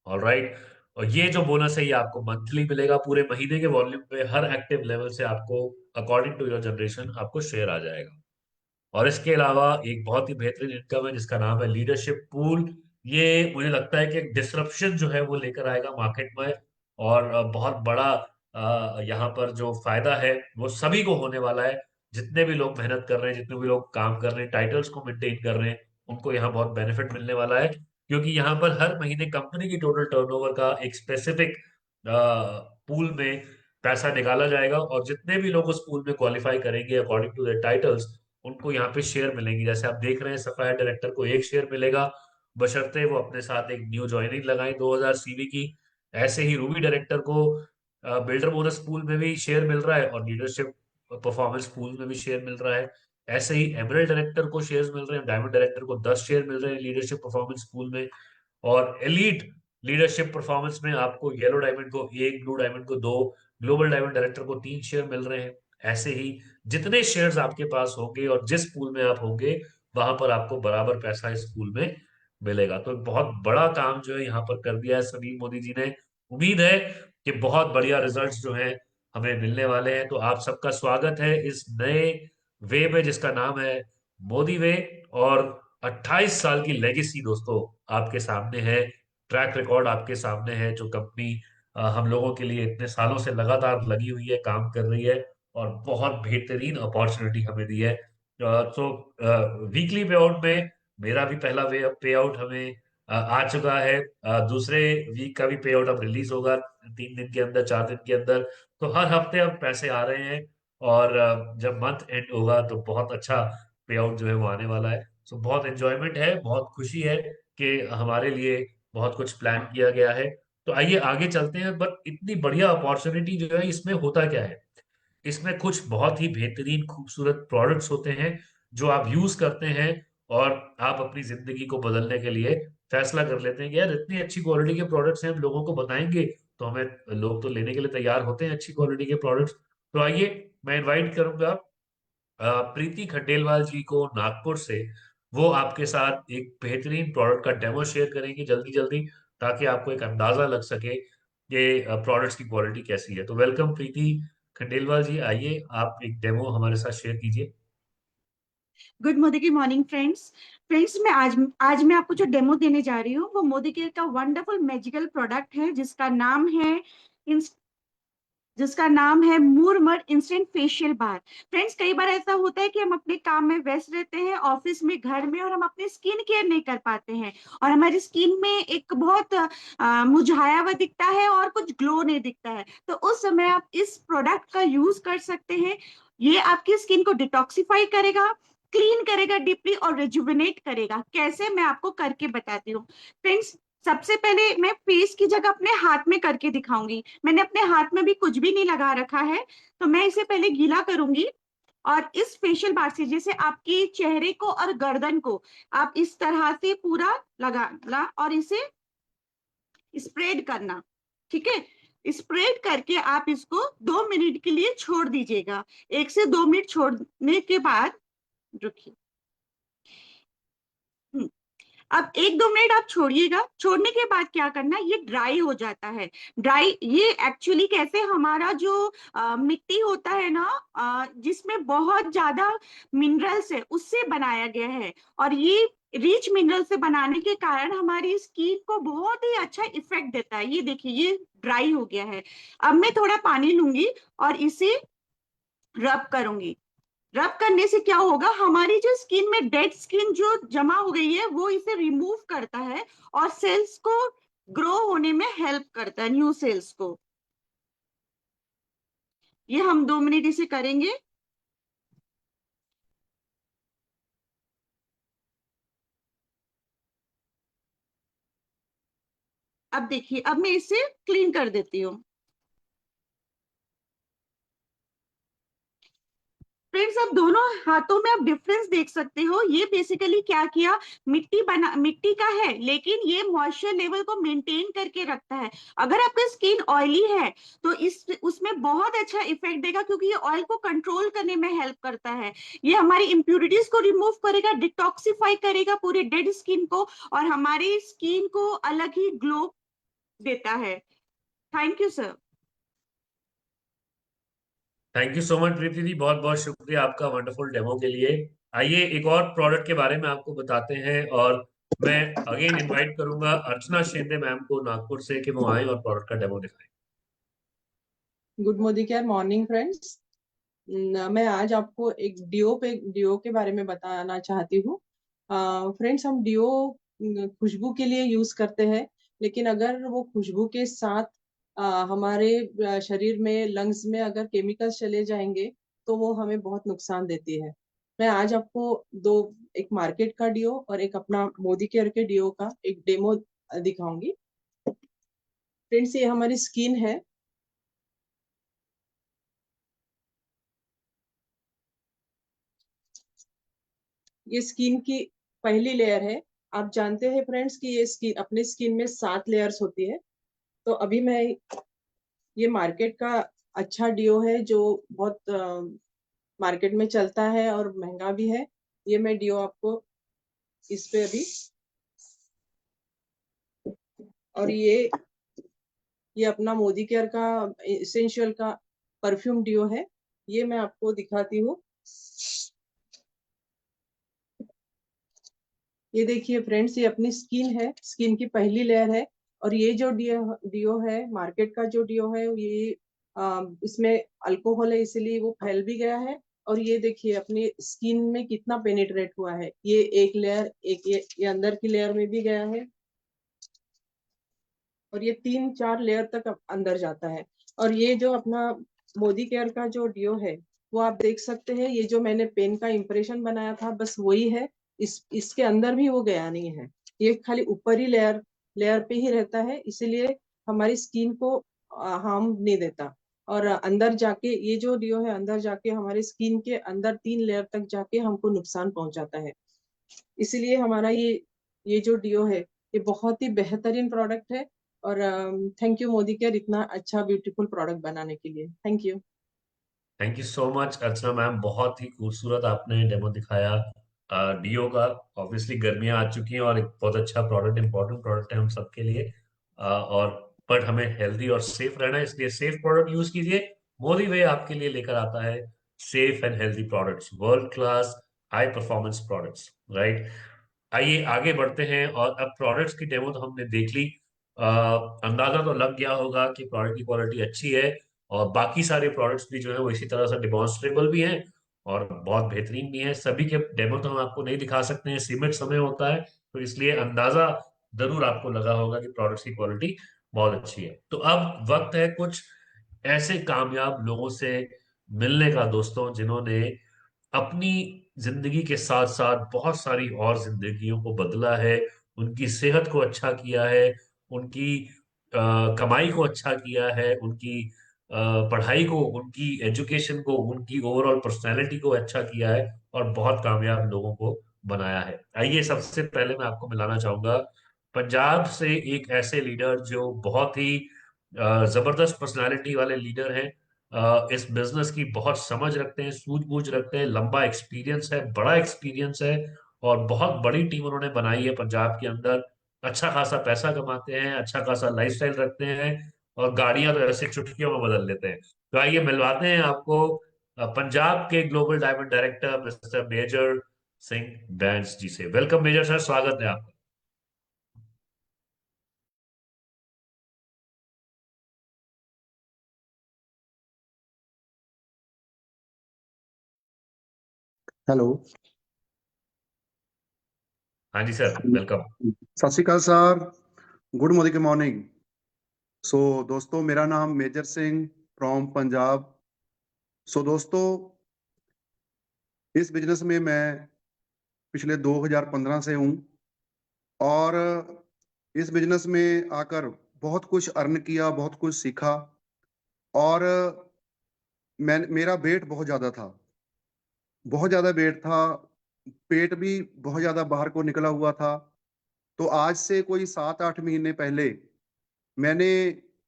ऑलराइट। और ये जो बोनस है ये आपको मंथली मिलेगा। पूरे महीने के वॉल्यूम पे हर एक्टिव लेवल से आपको अकॉर्डिंग टू योर जनरेशन आपको शेयर आ जाएगा। और इसके अलावा एक बहुत ही बेहतरीन इनकम है जिसका नाम है लीडरशिप पूल। ये मुझे लगता है कि एक डिसरप्शन जो है वो लेकर आएगा मार्केट में। और बहुत बड़ा यहाँ पर जो फायदा है वो सभी को होने वाला है। जितने भी लोग मेहनत कर रहे हैं, जितने भी लोग काम कर रहे हैं, टाइटल्स को मेंटेन कर रहे हैं, उनको यहाँ बहुत बेनिफिट मिलने वाला है। क्योंकि यहाँ पर हर महीने कंपनी की टोटल टर्नओवर का एक स्पेसिफिक पूल में पैसा निकाला जाएगा, और जितने भी लोग उस पूल में क्वालिफाई करेंगे अकॉर्डिंग टू द टाइटल्स, उनको यहाँ पे शेयर मिलेंगी। जैसे आप देख रहे हैं सफायर डायरेक्टर को 1 शेयर मिलेगा, बशर्ते वो अपने साथ एक न्यू ज्वाइनिंग लगाए 2,000 सीवी की। ऐसे ही रूबी डायरेक्टर को बिल्डर बोनस पूल में भी शेयर मिल रहा है, और लीडरशिप परफॉर्मेंस पूल में भी शेयर मिल रहा है। ऐसे ही एमरल्ड डायरेक्टर को शेयर्स मिल रहे हैं, डायमंड डायरेक्टर को 10 शेयर मिल रहे हैं लीडरशिप परफॉर्मेंस पूल में। और एलीट लीडरशिप परफॉर्मेंस में आपको येलो डायमंड को 1, ब्लू डायमंड को 2, ग्लोबल डायमंड डायरेक्टर को 3 शेयर मिल रहे हैं। ऐसे ही जितने शेयर्स आपके पास होंगे और जिस पूल में आप होंगे, वहां पर आपको बराबर पैसा इस पूल में मिलेगा। तो एक बहुत बड़ा काम जो है यहाँ पर कर दिया है सुनील मोदी जी ने। उम्मीद है कि बहुत बढ़िया रिजल्ट्स जो हैं हमें मिलने वाले हैं। तो आप सबका स्वागत है इस नए वे में जिसका नाम है मोदी वे। और 28 साल की लेगेसी दोस्तों आपके सामने है, ट्रैक रिकॉर्ड आपके सामने है। जो कंपनी हम लोगों के लिए इतने सालों से लगातार लगी हुई है, काम कर रही है, और बहुत बेहतरीन अपॉर्चुनिटी हमें दी है। सो वीकली पे आउट में मेरा भी पहला पे आउट हमें आ चुका है। दूसरे वीक का भी पे आउट अब रिलीज होगा 3 दिन के अंदर, 4 दिन के अंदर। तो हर हफ्ते अब पैसे आ रहे हैं, और जब मंथ एंड होगा तो बहुत अच्छा पे आउट जो है वो आने वाला है। सो बहुत एंजॉयमेंट है, बहुत खुशी है कि हमारे लिए बहुत कुछ प्लान किया गया है। तो आइए आगे चलते हैं। बट इतनी बढ़िया अपॉर्चुनिटी जो है, इसमें होता क्या है? इसमें कुछ बहुत ही बेहतरीन खूबसूरत प्रोडक्ट्स होते हैं जो आप यूज करते हैं, और आप अपनी जिंदगी को बदलने के लिए फैसला कर लेते हैं कि यार इतनी अच्छी क्वालिटी के प्रोडक्ट्स हैं, हम लोगों को बताएंगे तो हमें लोग तो लेने के लिए तैयार होते हैं अच्छी क्वालिटी के प्रोडक्ट्स। तो आइए, मैं इनवाइट करूंगा प्रीति खंडेलवाल जी को नागपुर से। वो आपके साथ एक बेहतरीन प्रोडक्ट का डेमो शेयर करेंगे जल्दी जल्दी, ताकि आपको एक अंदाजा लग सके कि प्रोडक्ट्स की क्वालिटी कैसी है। तो वेलकम प्रीति खंडेलवाल जी, आइए आप एक डेमो हमारे साथ शेयर कीजिए। गुड मोदी की मॉर्निंग फ्रेंड्स। मैं आज मैं आपको जो डेमो देने जा रही हूँ वो मोदी केयर का वंडरफुल मैजिकल प्रोडक्ट है जिसका नाम है मुरमर इंस्टेंट फेशियल बार। फ्रेंड्स, कई बार ऐसा होता है कि हम अपने काम में व्यस्त रहते हैं, ऑफिस में, घर में, और हम अपने स्किन केयर नहीं कर पाते हैं, और हमारी स्किन में एक बहुत मुरझाया हुआ दिखता है और कुछ ग्लो नहीं दिखता है। तो उस समय आप इस प्रोडक्ट का यूज कर सकते हैं। ये आपकी स्किन को डिटॉक्सिफाई करेगा, क्लीन करेगा डीपली और रिजुविनेट करेगा। कैसे, मैं आपको करके बताती हूँ। फ्रेंड्स, सबसे पहले मैं फेस की जगह अपने हाथ में करके दिखाऊंगी। मैंने अपने हाथ में भी कुछ भी नहीं लगा रखा है, तो मैं इसे पहले गीला करूंगी। और इस फेशियल बार से जैसे आपके चेहरे को और गर्दन को आप इस तरह से पूरा लगाना और इसे स्प्रेड करना। ठीक है, स्प्रेड करके आप इसको 2 मिनट के लिए छोड़ दीजिएगा। 1 से 2 मिनट छोड़ने के बाद, रुकिए, अब 1-2 मिनट आप छोड़िएगा। छोड़ने के बाद क्या करना, ये ड्राई हो जाता है। ड्राई, ये एक्चुअली कैसे, हमारा जो मिट्टी होता है ना, जिसमें बहुत ज्यादा मिनरल्स है, उससे बनाया गया है। और ये रिच मिनरल से बनाने के कारण हमारी स्किन को बहुत ही अच्छा इफेक्ट देता है। ये देखिए, ये ड्राई हो गया है। अब मैं थोड़ा पानी लूंगी और इसे रब करूंगी। रब करने से क्या होगा, हमारी जो स्किन में डेड स्किन जो जमा हो गई है वो इसे रिमूव करता है और सेल्स को ग्रो होने में हेल्प करता है, न्यू सेल्स को। ये हम 2 मिनट इसे करेंगे। अब देखिए, अब मैं इसे क्लीन कर देती हूँ। फ्रेंड्स, अब दोनों हाथों में आप डिफरेंस देख सकते हो। ये बेसिकली क्या किया, मिट्टी का है, लेकिन ये मॉइस्चर लेवल को मेंटेन करके रखता है। अगर आपका स्किन ऑयली है तो इस उसमें बहुत अच्छा इफेक्ट देगा, क्योंकि ये ऑयल को कंट्रोल करने में हेल्प करता है। ये हमारी इंप्यूरिटीज को रिमूव करेगा, डिटॉक्सिफाई करेगा पूरे डेड स्किन को, और हमारी स्किन को अलग ही ग्लो देता है। Thank you sir. Thank you so much Preeti ji, बहुत बहुत शुक्रिया आपका वंडरफुल डेमो के लिए। आइए एक और प्रोडक्ट के बारे में आपको बताते हैं, और मैं अगेन इनवाइट करूंगा अर्चना शिंदे मैम को नागपुर से कि वो आए और प्रोडक्ट का डेमो दिखाएं। Good Modicare morning friends. मैं आज आपको एक डिओ के बारे में बताना चाहती हूँ। फ्रेंड्स, हम डिओ खुशबू के लिए यूज करते हैं, लेकिन अगर वो खुशबू के साथ हमारे शरीर में, लंग्स में अगर केमिकल्स चले जाएंगे तो वो हमें बहुत नुकसान देती है। मैं आज आपको दो, एक मार्केट का डिओ और एक अपना मोदी केयर के डिओ का एक डेमो दिखाऊंगी। फ्रेंड्स, ये हमारी स्किन है। ये स्किन की पहली लेयर है। आप जानते हैं फ्रेंड्स कि ये स्किन, अपने स्किन में 7 लेयर्स होती है। तो अभी मैं, ये मार्केट का अच्छा डिओ है जो बहुत मार्केट में चलता है और महंगा भी है। ये मैं डिओ आपको इस पे अभी, और ये अपना मोदी केयर का इसेंशियल का परफ्यूम डिओ है। ये मैं आपको दिखाती हूँ। ये देखिए फ्रेंड्स, ये अपनी स्किन है, स्किन की पहली लेयर है। और ये जो डिओ है, मार्केट का जो डिओ है, ये इसमें अल्कोहल है, इसलिए वो फैल भी गया है। और ये देखिए अपनी स्किन में कितना पेनिट्रेट हुआ है। ये एक लेयर, एक ये अंदर की लेयर में भी गया है और ये 3-4 लेयर तक अंदर जाता है। और ये जो अपना मोदी केयर का जो डिओ है वो आप देख सकते हैं, ये जो मैंने पेन का इंप्रेशन बनाया था बस वही है, इसके अंदर भी वो गया नहीं है। ये खाली ऊपर ही लेयर पे ही रहता है, इसीलिए हमारी स्किन को हार्म नहीं देता। और अंदर जाके ये जो डिओ है अंदर जाके हमारे स्किन के अंदर 3 लेयर तक जाके हमको नुकसान पहुंचाता है। इसीलिए हमारा ये जो डिओ है ये बहुत ही बेहतरीन प्रोडक्ट है। और थैंक यू मोदी केयर इतना अच्छा ब्यूटीफुल प्रोडक्ट बनाने के लिए। Thank you so much Archana ma'am, बहुत ही खूबसूरत आपने डेमो दिखाया डीओ का। ऑब्वियसली गर्मियां आ चुकी हैं और एक बहुत अच्छा प्रोडक्ट, इंपॉर्टेंट प्रोडक्ट है हम सबके लिए। और बट हमें हेल्दी और सेफ रहना है, इसलिए सेफ प्रोडक्ट यूज कीजिए। मोदी वे आपके लिए लेकर आता है safe and healthy products, world class high performance products, right. आइए आगे बढ़ते हैं। और अब प्रोडक्ट्स की डेमो तो हमने देख ली, अंदाजा तो लग गया होगा कि प्रोडक्ट की क्वालिटी अच्छी है और बाकी सारे प्रोडक्ट्स भी जो है वो इसी तरह से डिमॉन्स्ट्रेबल भी हैं और बहुत बेहतरीन भी हैं। सभी के डेमो तो हम आपको नहीं दिखा सकते हैं, सीमित समय होता है, तो इसलिए अंदाजा जरूर आपको लगा होगा कि प्रोडक्ट्स की क्वालिटी बहुत अच्छी है। तो अब वक्त है कुछ ऐसे कामयाब लोगों से मिलने का दोस्तों, जिन्होंने अपनी जिंदगी के साथ साथ बहुत सारी और जिंदगियों को बदला है, उनकी सेहत को अच्छा किया है, उनकी कमाई को अच्छा किया है, उनकी पढ़ाई को, उनकी एजुकेशन को, उनकी ओवरऑल पर्सनैलिटी को अच्छा किया है और बहुत कामयाब लोगों को बनाया है। आइए सबसे पहले मैं आपको मिलाना चाहूंगा पंजाब से एक ऐसे लीडर जो बहुत ही जबरदस्त पर्सनालिटी वाले लीडर हैं। इस बिजनेस की बहुत समझ रखते हैं, सूझबूझ रखते हैं, लंबा एक्सपीरियंस है, बड़ा एक्सपीरियंस है और बहुत बड़ी टीम उन्होंने बनाई है पंजाब के अंदर। अच्छा खासा पैसा कमाते हैं, अच्छा खासा लाइफस्टाइल रखते हैं और गाड़ियां तो ऐसे चुटकियों में बदल लेते हैं। तो आइए मिलवाते हैं आपको पंजाब के global diamond director mister Major Singh Bains ji से। वेलकम मेजर सर, स्वागत है आपका। ਹੈਲੋ। हाँ जी सर, वेलकम। ਸਤਿ ਸ਼੍ਰੀ ਅਕਾਲ ਸਰ, ਗੁੱਡ ਮਾਰਨਿੰਗ ਮॉर्निंग। सो दोस्तों, मेरा नाम मेजर सिंह फ्रॉम पंजाब। सो दोस्तों, इस बिजनेस में मैं पिछले 2015 से हूँ और इस बिजनेस में आकर बहुत कुछ अर्न किया, बहुत कुछ सीखा। और मेरा वेट बहुत ज़्यादा था, बहुत ज़्यादा वेट था, पेट भी बहुत ज़्यादा बाहर को निकला हुआ था। तो आज से कोई 7-8 महीने पहले मैंने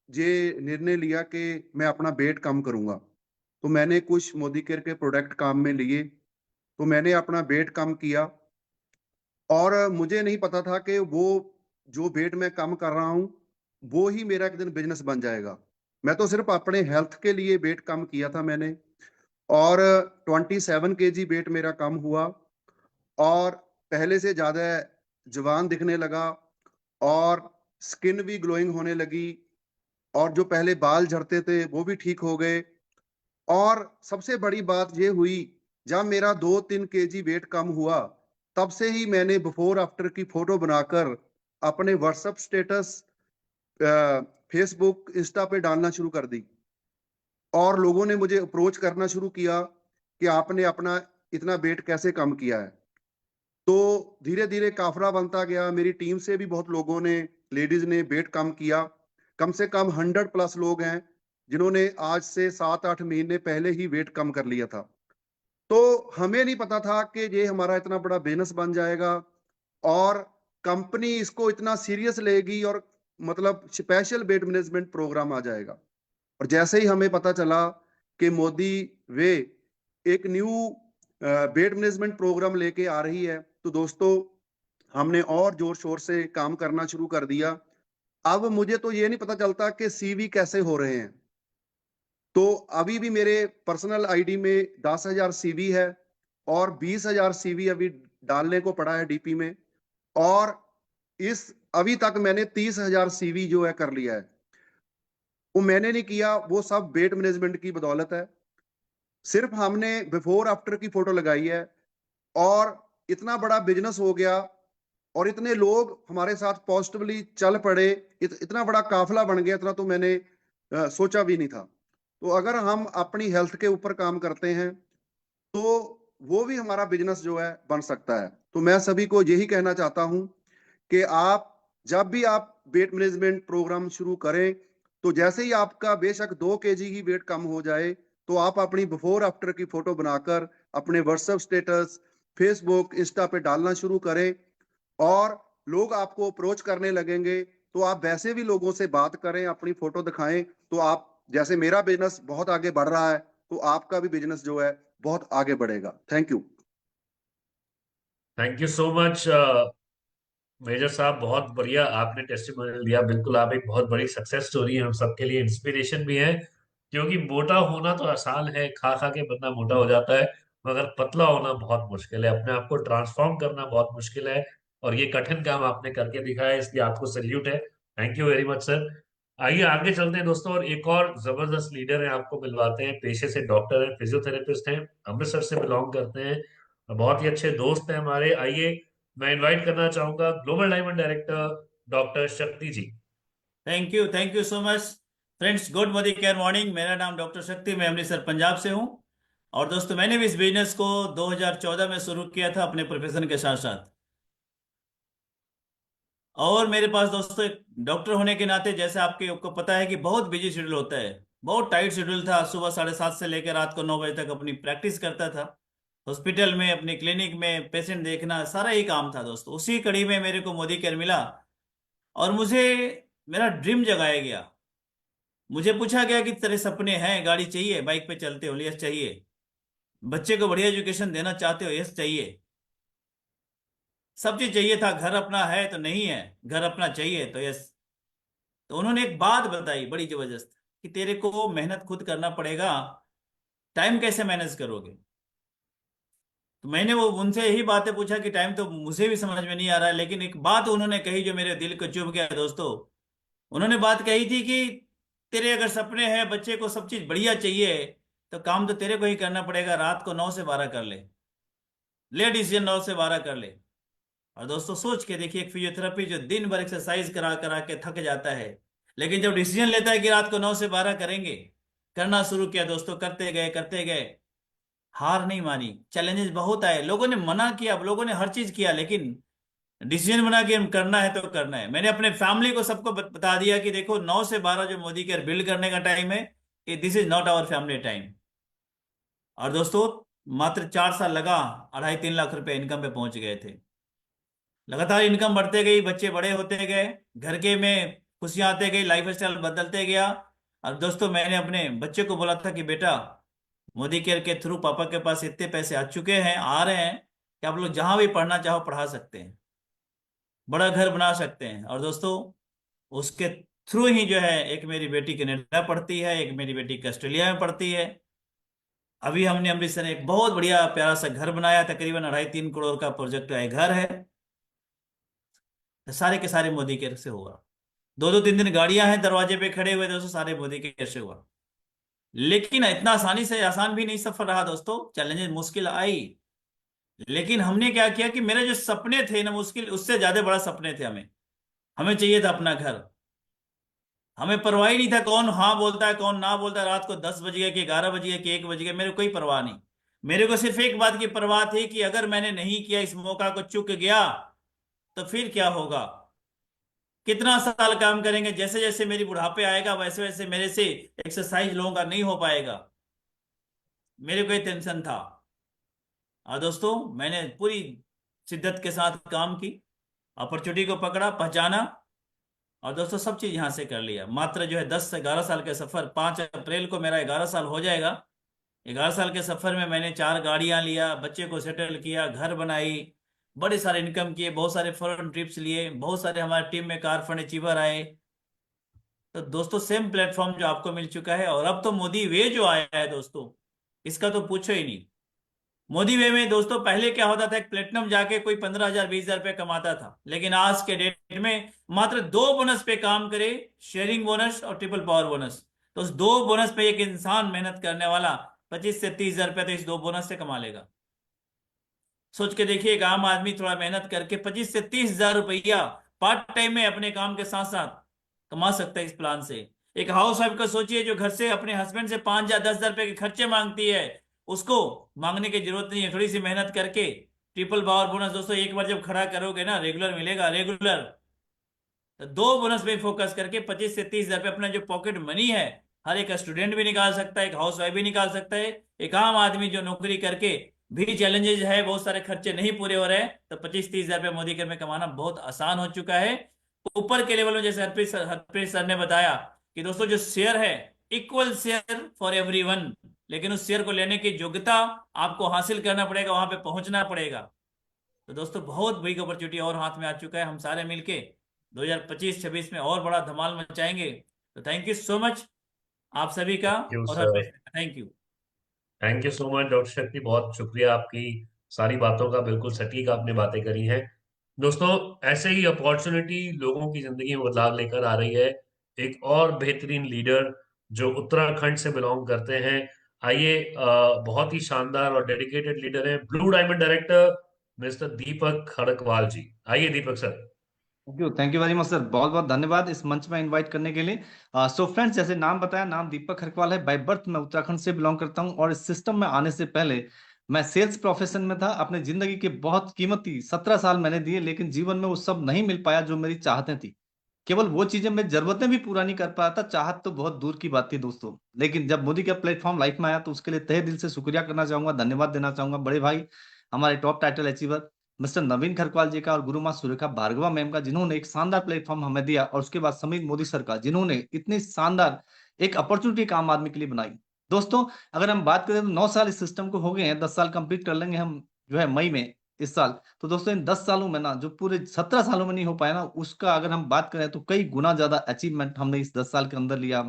ये निर्णय लिया कि मैं अपना वेट कम करूंगा। तो मैंने कुछ मोदी केयर के प्रोडक्ट काम में लिए, तो मैंने अपना वेट कम किया और मुझे नहीं पता था कि वो जो वेट मैं कम कर रहा हूँ वो ही मेरा एक दिन बिजनेस बन जाएगा। मैं तो सिर्फ अपने हेल्थ के लिए वेट कम किया था मैंने, और 27 केजी वेट मेरा कम हुआ और पहले से ज्यादा जवान दिखने लगा और स्किन भी ग्लोइंग होने लगी और जो पहले बाल झड़ते थे वो भी ठीक हो गए। और सबसे बड़ी बात ये हुई, जब मेरा 2-3 केजी वेट कम हुआ तब से ही मैंने बिफोर आफ्टर की फोटो बनाकर अपने व्हाट्सएप स्टेटस, फेसबुक, इंस्टा पे डालना शुरू कर दी और लोगों ने मुझे अप्रोच करना शुरू किया कि आपने अपना इतना वेट कैसे कम किया है। तो धीरे धीरे काफिला बनता गया, मेरी टीम से भी बहुत लोगों ने, लेडीज ने वेट कम किया। कम से कम 100+ लोग हैं जिन्होंने आज से 7-8 महीने पहले ही वेट कम कर लिया था। तो हमें नहीं पता था कि ये हमारा इतना बड़ा बिजनेस बन जाएगा और कंपनी इसको इतना सीरियस लेगी और मतलब स्पेशल वेट मैनेजमेंट प्रोग्राम आ जाएगा। और जैसे ही हमें पता चला कि मोदी वे एक न्यू वेट मैनेजमेंट प्रोग्राम लेके आ रही है, तो दोस्तों हमने और जोर शोर से काम करना शुरू कर दिया। अब मुझे तो ये नहीं पता चलता कि सीवी कैसे हो रहे हैं। तो अभी भी मेरे पर्सनल आईडी में 10,000 सीवी है और 20,000 सीवी अभी डालने को पड़ा है डीपी में। और इस अभी तक मैंने 30,000 सीवी जो है कर लिया है। वो मैंने नहीं किया, वो सब वेट मैनेजमेंट की बदौलत है। सिर्फ हमने बिफोर आफ्टर की फोटो लगाई है और इतना बड़ा बिजनेस हो गया और इतने लोग हमारे साथ पॉजिटिवली चल पड़े, इतना बड़ा काफिला बन गया, इतना तो मैंने सोचा भी नहीं था। तो अगर हम अपनी हेल्थ के ऊपर काम करते हैं तो वो भी हमारा बिजनेस जो है बन सकता है। तो मैं सभी को यही कहना चाहता हूं कि आप जब भी आप वेट मैनेजमेंट प्रोग्राम शुरू करें तो जैसे ही आपका बेशक 2 kg ही वेट कम हो जाए तो आप अपनी बिफोर आफ्टर की फोटो बनाकर अपने व्हाट्सएप स्टेटस, फेसबुक, इंस्टा पे डालना शुरू करें और लोग आपको अप्रोच करने लगेंगे। तो आप वैसे भी लोगों से बात करें, अपनी फोटो दिखाएं। तो आप जैसे मेरा बिजनेस बहुत आगे बढ़ रहा है तो आपका भी बिजनेस जो है बहुत आगे बढ़ेगा। Thank you. Thank you so much major साहब, बहुत बढ़िया आपने टेस्टिमोनियल दिया। बिल्कुल आप एक बहुत बड़ी सक्सेस स्टोरी है, हम सबके लिए इंस्पिरेशन भी है। क्योंकि मोटा होना तो आसान है, खा खा के बंदा मोटा हो जाता है, मगर पतला होना बहुत मुश्किल है, अपने आप को ट्रांसफॉर्म करना बहुत मुश्किल है। और ये कठिन काम आपने करके दिखाया, इसलिए आपको सल्यूट है। Thank you very much sir. आइए आगे चलते हैं दोस्तों, और एक और जबरदस्त लीडर है आपको मिलवाते हैं। पेशे से डॉक्टर है, फिजियोथेरेपिस्ट हैं, अमृतसर से बिलोंग करते हैं, बहुत ही अच्छे दोस्त हैं हमारे। आइए मैं इनवाइट करना चाहूंगा global diamond director doctor Shakti ji. Thank you so much friends. Good Modicare morning. मेरा नाम डॉक्टर शक्ति, मैं अमृतसर पंजाब से हूं। और दोस्तों मैंने भी इस बिजनेस को 2014 में शुरू किया था अपने प्रोफेशन के साथ साथ। और मेरे पास दोस्तों एक डॉक्टर होने के नाते, जैसे आपको पता है कि बहुत बिजी शेड्यूल होता है, बहुत टाइट शेड्यूल था। सुबह 7:30 से लेकर रात को 9 बजे तक अपनी प्रैक्टिस करता था, हॉस्पिटल में अपनी क्लिनिक में पेशेंट देखना, सारा ही काम था दोस्तों। उसी कड़ी में मेरे को मोदी केयर मिला और मुझे मेरा ड्रीम जगाया गया। मुझे पूछा गया कि तेरे सपने हैं, गाड़ी चाहिए, बाइक पे चलते हो, यस चाहिए, बच्चे को बढ़िया एजुकेशन देना चाहते हो, यस चाहिए, सब चीज चाहिए था। घर अपना है तो नहीं है, घर अपना चाहिए तो यस। तो उन्होंने एक बात बताई बड़ी जबरदस्त कि तेरे को मेहनत खुद करना पड़ेगा, टाइम कैसे मैनेज करोगे। तो मैंने वो उनसे यही बातें पूछा कि टाइम तो मुझे भी समझ में नहीं आ रहा है, लेकिन एक बात उन्होंने कही जो मेरे दिल को चुभ गया दोस्तों। उन्होंने बात कही थी कि तेरे अगर सपने हैं, बच्चे को सब चीज बढ़िया चाहिए, तो काम तो तेरे को ही करना पड़ेगा। रात को 9 से 12 कर ले डिसीजन, 9 से 12 कर ले। और दोस्तों सोच के देखिए, एक फिजियोथेरेपी जो दिन भर एक्सरसाइज करा करा के थक जाता है, लेकिन जब डिसीजन लेता है कि रात को 9 से 12 करेंगे, करना शुरू किया दोस्तों, करते गए करते गए, हार नहीं मानी। चैलेंजेस बहुत आए, लोगों ने मना किया, लोगों ने हर चीज किया, लेकिन डिसीजन बना कि हम करना है तो करना है। मैंने अपने फैमिली को सबको बता दिया कि देखो 9 से 12 जो मोदी केयर बिल्ड करने का टाइम है, this is not our family time. और दोस्तों मात्र 4 साल लगा, 2.5-3 लाख रुपए इनकम पे पहुंच गए थे। लगातार इनकम बढ़ते गई, बच्चे बड़े होते गए, घर के में खुशियां आते गई, लाइफ स्टाइल बदलते गया। और दोस्तों मैंने अपने बच्चे को बोला था कि बेटा, मोदी केयर के थ्रू पापा के पास इतने पैसे आ चुके हैं, आ रहे हैं कि आप लोग जहां भी पढ़ना चाहो पढ़ा सकते हैं, बड़ा घर बना सकते हैं। और दोस्तों उसके थ्रू ही जो है, एक मेरी बेटी कनाडा पढ़ती है, एक मेरी बेटी ऑस्ट्रेलिया में पढ़ती है। अभी हमने अमृतसर में एक बहुत बढ़िया प्यारा सा घर बनाया, तकरीबन 2.5-3 करोड़ का प्रोजेक्ट है, घर है। तो सारे के सारे मोदी केयर से हुआ। 2-2 3 दिन गाड़ियां हैं दरवाजे पे खड़े हुए दोस्तों, सारे मोदी केयर से हुआ। लेकिन इतना आसानी से आसान भी नहीं सफर रहा दोस्तों, चैलेंजेस मुश्किल आई। लेकिन हमने क्या किया कि मेरे जो सपने थे ना, मुश्किल उससे ज्यादा बड़ा सपने थे। हमें हमें चाहिए था अपना घर। हमें परवाह ही नहीं था कौन हाँ बोलता है कौन ना बोलता है, रात को 10 बज गया कि 11 बज गया कि 1 बज गया, मेरे को कोई परवाह नहीं। मेरे को सिर्फ एक बात की परवाह थी कि अगर मैंने नहीं किया, इस मौका को चूक गया, तो फिर क्या होगा। कितना साल काम करेंगे, जैसे जैसे मेरी बुढ़ापे आएगा वैसे वैसे मेरे से एक्सरसाइज लोगों का नहीं हो पाएगा। मेरे को ये टेंशन था। और दोस्तों मैंने पूरी शिद्दत के साथ काम की, अपॉर्चुनिटी को पकड़ा, पहचाना, और दोस्तों सब चीज यहां से कर लिया। मात्र जो है 10 से 11 साल के सफर, 5 अप्रैल को मेरा 11 साल हो जाएगा। 11 साल के सफर में मैंने 4 गाड़ियां लिया, बच्चे को सेटल किया, घर बनाई, बड़े सारे इनकम किए, बहुत सारे फॉरेन ट्रिप्स लिए, बहुत सारे हमारे टीम में कार फंड अचीवर आए। तो दोस्तों सेम प्लेटफॉर्म जो आपको मिल चुका है, और अब तो मोदी वे जो आया है दोस्तों, इसका तो पूछो ही नहीं। मोदी वे में दोस्तों पहले क्या होता था, एक प्लेटिनम जाके कोई 15,000 20,000 रुपये कमाता था, लेकिन आज के डेट में मात्र 2 बोनस पे काम करे, शेयरिंग बोनस और ट्रिपल पावर बोनस। तो उस 2 बोनस पे एक इंसान मेहनत करने वाला 25 से 30 हजार रुपया तो इस 2 बोनस से कमा लेगा। सोच के देखिए, एक आम आदमी थोड़ा मेहनत करके 25 से 30 हजार रुपया पार्ट टाइम में अपने काम के साथ साथ कमा सकता है इस प्लान से। एक हाउस वाइफ का सोचिए जो घर से अपने हस्बैंड से 5 या 10 हजार रुपए के खर्चे मांगती है, उसको मांगने की जरूरत नहीं है। थोड़ी सी मेहनत करके ट्रिपल पावर बोनस दोस्तों एक बार जब खड़ा करोगे ना, रेगुलर मिलेगा रेगुलर। तो 2 बोनस पे फोकस करके 25 से 30 हजार रुपये अपना जो पॉकेट मनी है, हर एक स्टूडेंट भी निकाल सकता है, एक हाउस वाइफ भी निकाल सकता है, एक आम आदमी जो नौकरी करके भी चैलेंजेस है, बहुत सारे खर्चे नहीं पूरे हो रहे हैं, तो 25-30 हजार रुपये मोदी कर में कमाना बहुत आसान हो चुका है। ऊपर के लेवल में जैसे हरप्रीत सर ने बताया कि दोस्तों जो शेयर है, इक्वल शेयर फॉर एवरीवन, लेकिन उस शेयर को लेने की योग्यता आपको हासिल करना पड़ेगा, वहां पे पहुंचना पड़ेगा। तो दोस्तों बहुत बिग अपॉर्चुनिटी और हाथ में आ चुका है, हम सारे मिलके 2025-26 में और बड़ा धमाल मचाएंगे। तो थैंक यू सो मच आप सभी का, थैंक यू और sir. Thank you. Thank you so much doctor शक्ति, बहुत शुक्रिया आपकी सारी बातों का, बिल्कुल सटीक आपने बातें करी हैं। दोस्तों ऐसे ही अपॉर्चुनिटी लोगों की जिंदगी में बदलाव लेकर आ रही है। एक और बेहतरीन लीडर जो उत्तराखंड से बिलोंग करते हैं, आइए बहुत ही शानदार और डेडिकेटेड लीडर हैं, blue diamond director mister Deepak Khadakwal ji. आइए Deepak sir. Thank you very much sir, बहुत बहुत धन्यवाद इस मंच में इनवाइट करने के लिए। सो फ्रेंड्स, जैसे नाम बताया, नाम दीपक खरकवाल है। बाय बर्थ मैं उत्तराखंड से बिलोंग करता हूं, और इस सिस्टम में आने से पहले मैं सेल्स प्रोफेशन में था। अपने जिंदगी के बहुत कीमती 17 साल मैंने दिए, लेकिन जीवन में वो सब नहीं मिल पाया जो मेरी चाहतें थी। केवल वो चीजें, मैं जरूरतें भी पूरा नहीं कर पाया था, चाहत तो बहुत दूर की बात थी दोस्तों। लेकिन जब मोदी का प्लेटफॉर्म लाइफ में आया तो उसके लिए तहे दिल से शुक्रिया करना चाहूंगा, धन्यवाद देना चाहूंगा बड़े भाई, हमारे टॉप टाइटल अचीवर मिस्टर नवीन खरकवाल जी का, और गुरु माँ सुरेखा भार्गवा मैम का, जिन्होंने एक शानदार प्लेटफॉर्म हमें दिया। और उसके बाद समीर मोदी सर का, जिन्होंने इतनी शानदार एक अपॉर्चुनिटी एक आम आदमी के लिए बनाई। दोस्तों अगर हम बात करें तो 9 साल इस सिस्टम को हो गए हैं, 10 साल कंप्लीट कर लेंगे हम जो है मई में इस साल। तो दोस्तों इन 10 सालों में ना, जो पूरे 17 सालों में नहीं हो पाया ना, उसका अगर हम बात करें तो कई गुना ज्यादा अचीवमेंट हमने इस 10 साल के अंदर लिया।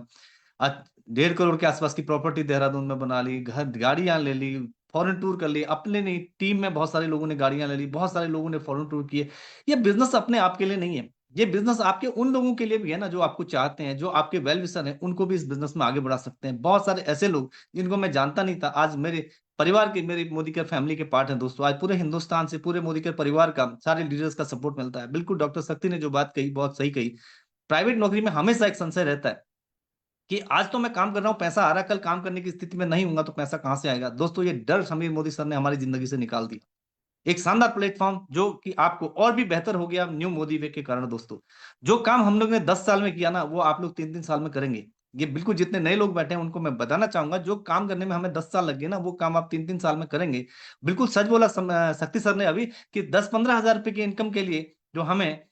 आज 1.5 करोड़ के आसपास की प्रॉपर्टी देहरादून में बना ली, घर गाड़ियां ले ली, फॉरेन टूर कर लिए अपने नहीं, टीम में बहुत सारे लोगों ने गाड़ियां ले ली, बहुत सारे लोगों ने फॉरेन टूर किए। ये बिजनेस अपने आप के लिए नहीं है, ये बिजनेस आपके उन लोगों के लिए भी है ना जो आपको चाहते हैं, जो आपके वेल विशर हैं, उनको भी इस बिजनेस में आगे बढ़ा सकते हैं। बहुत सारे ऐसे लोग जिनको मैं जानता नहीं था, आज मेरे परिवार के, मेरे मोदी केयर फैमिली के पार्ट हैं दोस्तों। आज पूरे हिंदुस्तान से, पूरे मोदी केयर परिवार का, सारे लीडर्स का सपोर्ट मिलता है। बिल्कुल डॉक्टर शक्ति ने जो बात कही बहुत सही कही। प्राइवेट नौकरी में हमेशा एक संशय रहता है कि आज तो मैं काम कर रहा हूं, पैसा आ रहा है, कल काम करने की स्थिति में नहीं होऊंगा तो पैसा कहां से आएगा। दोस्तों ये डर समीर मोदी सर ने हमारी जिंदगी से निकाल दिया। एक शानदार प्लेटफॉर्म जो कि आपको और भी बेहतर हो गया न्यू मोदी वे के कारण। दोस्तों जो काम हम लोग ने 10 साल में किया ना, वो आप लोग 3-3 साल में करेंगे। ये बिल्कुल, जितने नए लोग बैठे हैं उनको मैं बताना चाहूंगा, जो काम करने में हमें 10 साल लग गए ना, वो काम आप 3-3 साल में करेंगे। बिल्कुल सच बोला शक्ति सर ने अभी कि 10-15 हजार रुपए की इनकम के लिए जो हमें,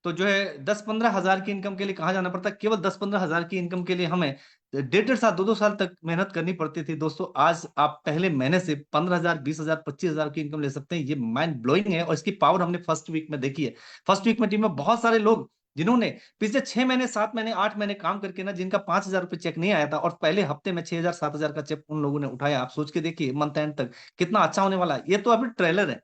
तो जो है 10-15 हजार की इनकम के लिए कहाँ जाना पड़ता है, केवल 10-15 हजार की इनकम के लिए हमें 1.5-1.5 साल, 2-2 साल तक मेहनत करनी पड़ती थी। दोस्तों आज आप पहले महीने से 15,000, 20,000, 25,000 की इनकम ले सकते हैं। ये माइंड ब्लोइंग है, और इसकी पावर हमने फर्स्ट वीक में देखी है। फर्स्ट वीक में टीम में बहुत सारे लोग जिन्होंने पिछले 6 महीने, 7 महीने, 8 महीने काम करके ना, जिनका 5,000 रुपये चेक नहीं आया था, और पहले हफ्ते में 6,000, 7,000 का चेक उन लोगों ने उठाया। आप सोच के देखिए मंथ एंड तक कितना अच्छा होने वाला है। ये तो अभी ट्रेलर है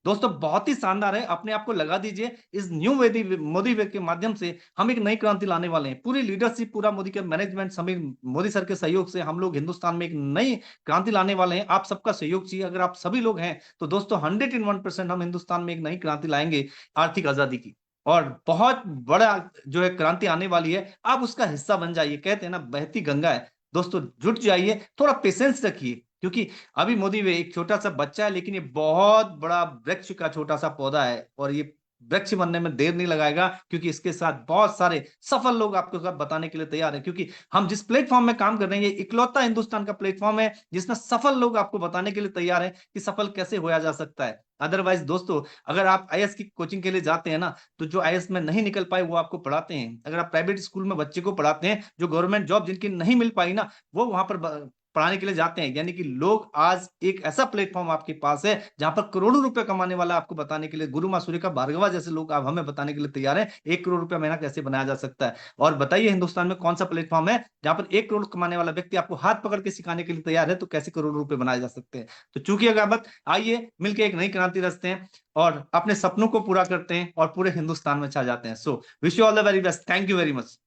दोस्तों, बहुत ही शानदार है। अपने आप को लगा दीजिए, इस न्यू मोदी वे के माध्यम से हम एक नई क्रांति लाने वाले हैं। पूरी लीडरशिप, पूरा मोदी के मैनेजमेंट, समीर मोदी सर के सहयोग से हम लोग हिंदुस्तान में एक नई क्रांति लाने वाले हैं। आप सबका सहयोग चाहिए। अगर आप सभी लोग हैं तो दोस्तों 101% हम हिंदुस्तान में एक नई क्रांति लाएंगे आर्थिक आजादी की, और बहुत बड़ा जो है क्रांति आने वाली है। आप उसका हिस्सा बन जाइए। कहते हैं ना बहती गंगा है दोस्तों, जुट जाइए, थोड़ा पेशेंस रखिए, क्योंकि अभी मोदी वे एक छोटा सा बच्चा है, लेकिन ये बहुत बड़ा वृक्ष का छोटा सा पौधा है, और ये वृक्ष बनने में देर नहीं लगाएगा, क्योंकि इसके साथ बहुत सारे सफल लोग आपको साथ बताने के लिए तैयार है। क्योंकि हम जिस प्लेटफॉर्म में काम कर रहे हैं, ये इकलौता हिंदुस्तान का प्लेटफॉर्म है जिसमें सफल लोग आपको बताने के लिए तैयार है कि सफल कैसे होया जा सकता है। अदरवाइज दोस्तों, अगर आप आईएएस की कोचिंग के लिए जाते हैं ना, तो जो आईएएस में नहीं निकल पाए वो आपको पढ़ाते हैं। अगर आप प्राइवेट स्कूल में बच्चे को पढ़ाते हैं, जो गवर्नमेंट जॉब जिनकी नहीं मिल पाई ना, वो वहां पर पढ़ाने के लिए जाते हैं। यानी कि लोग, आज एक ऐसा प्लेटफॉर्म आपके पास है जहां पर करोड़ों रुपए कमाने वाला आपको बताने के लिए गुरु माँ सूर्य का भार्गवा जैसे लोग आप हमें बताने के लिए तैयार हैं 1 करोड़ रुपया महीना कैसे बनाया जा सकता है। और बताइए हिंदुस्तान में कौन सा प्लेटफॉर्म है जहां पर 1 करोड़ कमाने वाला व्यक्ति आपको हाथ पकड़ के सिखाने के लिए तैयार है, तो कैसे करोड़ों रुपए बनाए जा सकते हैं। तो चूंकि अगर आइए मिलकर एक नई क्रांति रचते हैं और अपने सपनों को पूरा करते हैं और पूरे हिंदुस्तान में छा जाते हैं। So wish you all the very best. Thank you very much.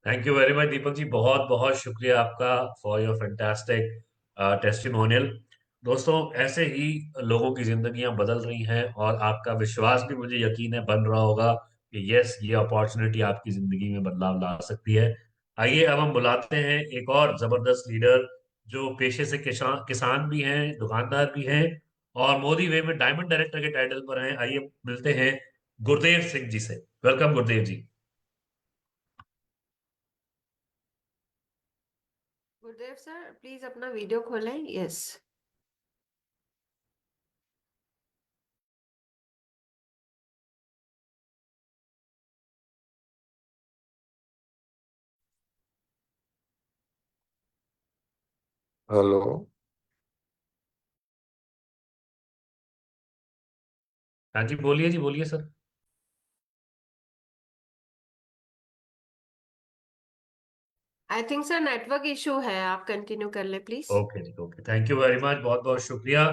Thank you very much Deepak ji, बहुत बहुत शुक्रिया आपका फॉर योर फैंटास्टिक टेस्टिमोनियल। दोस्तों ऐसे ही लोगों की जिंदगियां बदल रही हैं और आपका विश्वास भी मुझे यकीन है बन रहा होगा कि यस, ये अपॉर्चुनिटी आपकी जिंदगी में बदलाव ला सकती है। आइए अब हम बुलाते हैं एक और जबरदस्त लीडर जो पेशे से किसान किसान भी हैं, दुकानदार भी हैं और मोदी वे में डायमंड डायरेक्टर के टाइटल पर हैं। आइए मिलते हैं गुरदेव सिंह जी से। Welcome Gurdev ji. Gurudev sir please अपना वीडियो खोलें। यस। हेलो। हाँ जी बोलिए जी, बोलिए sir. I think sir network issue है, आप कंटिन्यू कर ले प्लीज। ओके जी, okay, thank you very much, बहुत बहुत शुक्रिया।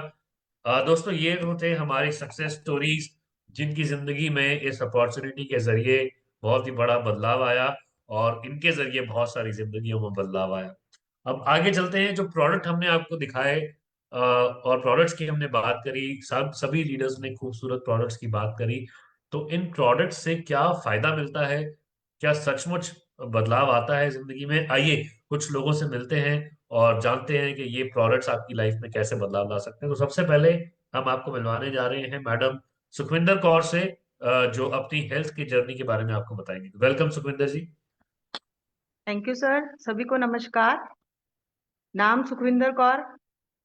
दोस्तों ये होते हमारी सक्सेस स्टोरीज जिनकी जिंदगी में इस अपॉर्चुनिटी के जरिए बहुत ही बड़ा बदलाव आया और इनके जरिए बहुत सारी जिंदगियों में बदलाव आया। अब आगे चलते हैं। जो प्रोडक्ट हमने आपको दिखाए और प्रोडक्ट्स की हमने बात करी, सब सभी लीडर्स ने खूबसूरत प्रोडक्ट्स की बात करी। तो इन प्रोडक्ट्स से क्या फायदा मिलता है, क्या सचमुच बदलाव आता है जिंदगी में? आइए कुछ लोगों से मिलते हैं और जानते हैं कि ये प्रोडक्ट्स आपकी लाइफ में कैसे बदलाव ला सकते हैं। तो सबसे पहले हम आपको मिलवाने जा रहे हैं मैडम सुखविंदर कौर से, जो अपनी हेल्थ की जर्नी के बारे में आपको बताएंगे। Welcome Sukhwinder ji. Thank you sir. सभी को नमस्कार। नाम सुखविंदर कौर,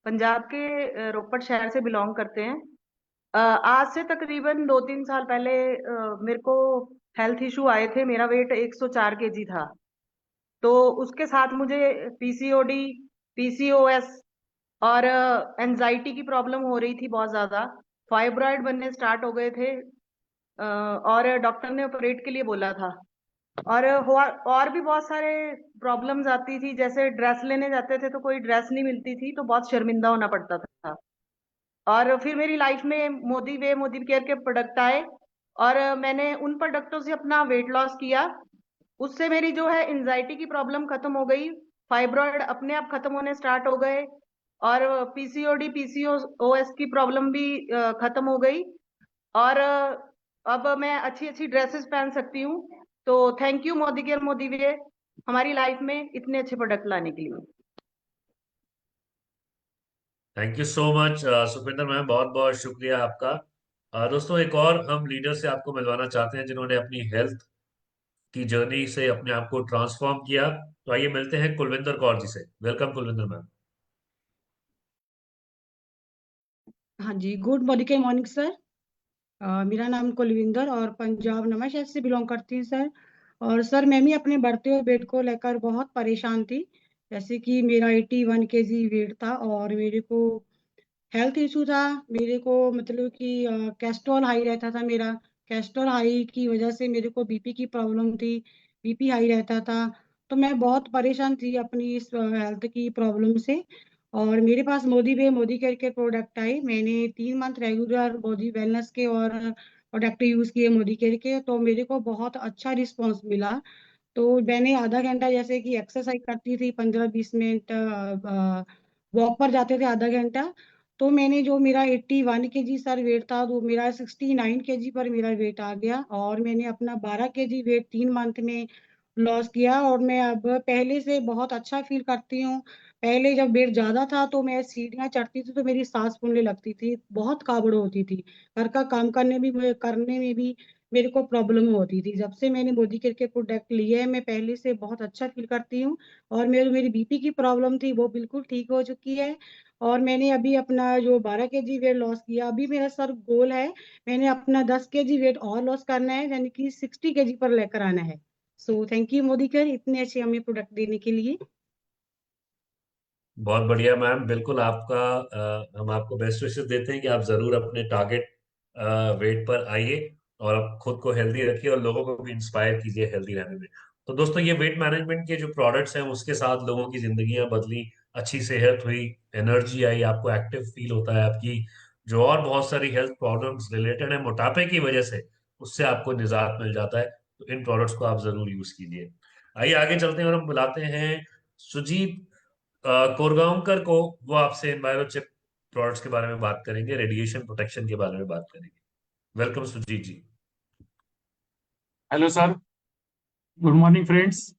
पंजाब के रोपड़ शहर से बिलोंग करते हैं। आज से तकरीबन 2-3 साल पहले मेरे को हेल्थ इशू आए थे। मेरा वेट 104 केजी था। तो उसके साथ मुझे पीसीओडी, पीसीओएस और एंजाइटी की प्रॉब्लम हो रही थी बहुत ज्यादा। फाइब्रॉइड बनने स्टार्ट हो गए थे और डॉक्टर ने ऑपरेट के लिए बोला था। और भी बहुत सारे प्रॉब्लम्स आती थी, जैसे ड्रेस लेने जाते थे तो कोई ड्रेस नहीं मिलती थी तो बहुत शर्मिंदा होना पड़ता था। और फिर मेरी लाइफ में मोदी केयर के प्रोडक्ट आए और मैंने उन प्रोडक्टों से अपना वेट लॉस किया। उससे मेरी जो है एंजाइटी की प्रॉब्लम खत्म हो गई, फाइब्रॉइड अपने आप खत्म होने स्टार्ट हो गए और पीसीओडी पीसीओएस की प्रॉब्लम भी खत्म हो गई। और अब मैं अच्छी अच्छी ड्रेसेस पहन सकती हूँ। तो thank you Modicare Modi वे हमारी लाइफ में इतने अच्छे प्रोडक्ट लाने के लिए। Thank you so much Sukhwinder ma'am, बहुत बहुत शुक्रिया आपका। दोस्तों एक और हम लीडर से आपको मिलवाना चाहते हैं जिन्होंने अपनी हेल्थ की जर्नी से अपने आप को ट्रांसफॉर्म किया। तो आइए मिलते हैं कुलविंदर कौर जी से। Welcome Kulwinder ma'am. हाँ जी, गुड मॉर्निंग मॉर्निंग सर। मेरा नाम कुलविंदर और पंजाब नवा शहर से बिलोंग करती हूँ सर। और सर मैं भी अपने बढ़ते हुए वेट को लेकर बहुत परेशान थी। जैसे कि मेरा 81 केजी वेट था और मेरे को हेल्थ इशू था। मेरे को मतलब कि कैस्ट्रॉल हाई रहता था मेरा। कैस्ट्रॉल हाई की वजह से मेरे को बीपी की प्रॉब्लम थी, बीपी हाई रहता था। तो मैं बहुत परेशान थी अपनी इस हेल्थ की प्रॉब्लम से। और मेरे पास मोदी केयर के प्रोडक्ट आए। मैंने 3 मंथ रेगुलर बॉडी वेलनेस के और प्रोडक्ट यूज किए मोदी केयर के, तो मेरे को बहुत अच्छा रिस्पॉन्स मिला। तो मैंने आधा घंटा जैसे कि एक्सरसाइज करती थी, 15-20 मिनट वॉक पर जाते थे आधा घंटा। तो मैंने जो मेरा 81 केजी सर वेट था, तो मेरा 69 केजी पर मेरा वेट आ गया और मैंने अपना 12 केजी वेट 3 मंथ में लॉस किया। और मैं अब पहले से बहुत अच्छा फील करती हूँ। पहले जब वेट ज्यादा था तो मैं सीढ़ियाँ चढ़ती थी तो मेरी सांस फूलने लगती थी, बहुत काबड़ होती थी। घर का काम करने में भी मेरे को प्रॉब्लम होती थी। जब से मैंने मोदी केयर के प्रोडक्ट लिए हैं, मैं पहले से बहुत अच्छा फील करती हूँ। और मेरी बीपी की प्रॉब्लम थी वो बिल्कुल ठीक हो चुकी है। और मैंने अभी अपना जो 12 केजी वेट लॉस किया, अभी मेरा सर गोल है, मैंने अपना 10 केजी वेट और लॉस करना है, यानी कि 60 केजी पर लेकर आना है। So thank you Modi care इतने अच्छे हमें प्रोडक्ट देने के लिए। बहुत बढ़िया मैम, बिल्कुल आपका हम आपको बेस्ट विशेस देते हैं कि आप जरूर अपने टारगेट वेट पर आइए और आप खुद को हेल्दी रखिए और लोगों को भी इंस्पायर कीजिए हेल्दी रहने में। तो दोस्तों ये वेट मैनेजमेंट के जो प्रोडक्ट्स हैं उसके साथ लोगों की जिंदगियां बदली, अच्छी सेहत हुई, एनर्जी आई, आपको एक्टिव फील होता है। आपकी जो और बहुत सारी हेल्थ प्रॉब्लम्स रिलेटेड है मोटापे की वजह से, उससे आपको निजात मिल जाता है। तो इन प्रोडक्ट्स को आप जरूर यूज कीजिए। आइए आगे चलते हैं और हम बुलाते हैं सुजीत कोरगांवकर को, वो आपसे एनवायरोचिप प्रोडक्ट्स के बारे में बात करेंगे, रेडिएशन प्रोटेक्शन के बारे में बात करेंगे। Welcome Sujeet ji. Hello sir, good morning friends.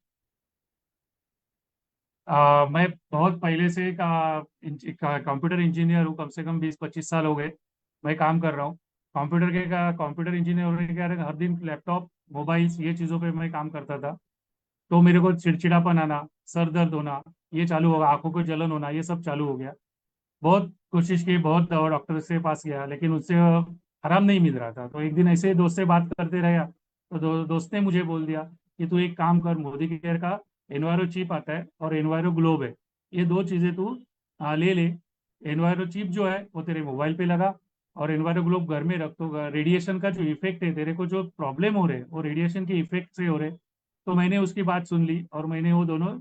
मैं बहुत पहले से कंप्यूटर इंजीनियर हूँ, कम से कम 20-25 साल हो गए मैं काम कर रहा हूँ। कंप्यूटर इंजीनियर होने के कारण हर दिन लैपटॉप, मोबाइल्स, ये चीज़ों पे मैं काम करता था। तो मेरे को चिड़चिड़ापन आना, सर दर्द होना, ये चालू होगा, आंखों को जलन होना, ये सब चालू हो गया। बहुत कोशिश की, बहुत दवा डॉक्टर से पास गया, लेकिन उससे आराम नहीं मिल रहा था। तो एक दिन ऐसे ही दोस्त से बात करते रहा, तो दोस्त ने मुझे बोल दिया कि तू एक काम कर, मोदी केयर का एनवायरो चिप आता है और एनवायरो ग्लोब है, ये दो चीज़ें तू ले ले। एनवायरो चिप जो है वो तेरे मोबाइल पे लगा, और एनवायरो ग्लोब घर में रख, तो रेडिएशन का जो इफेक्ट है, तेरे को जो प्रॉब्लम हो रहे हैं वो रेडिएशन के इफेक्ट से हो रहे। तो मैंने उसकी बात सुन ली और मैंने वो दोनों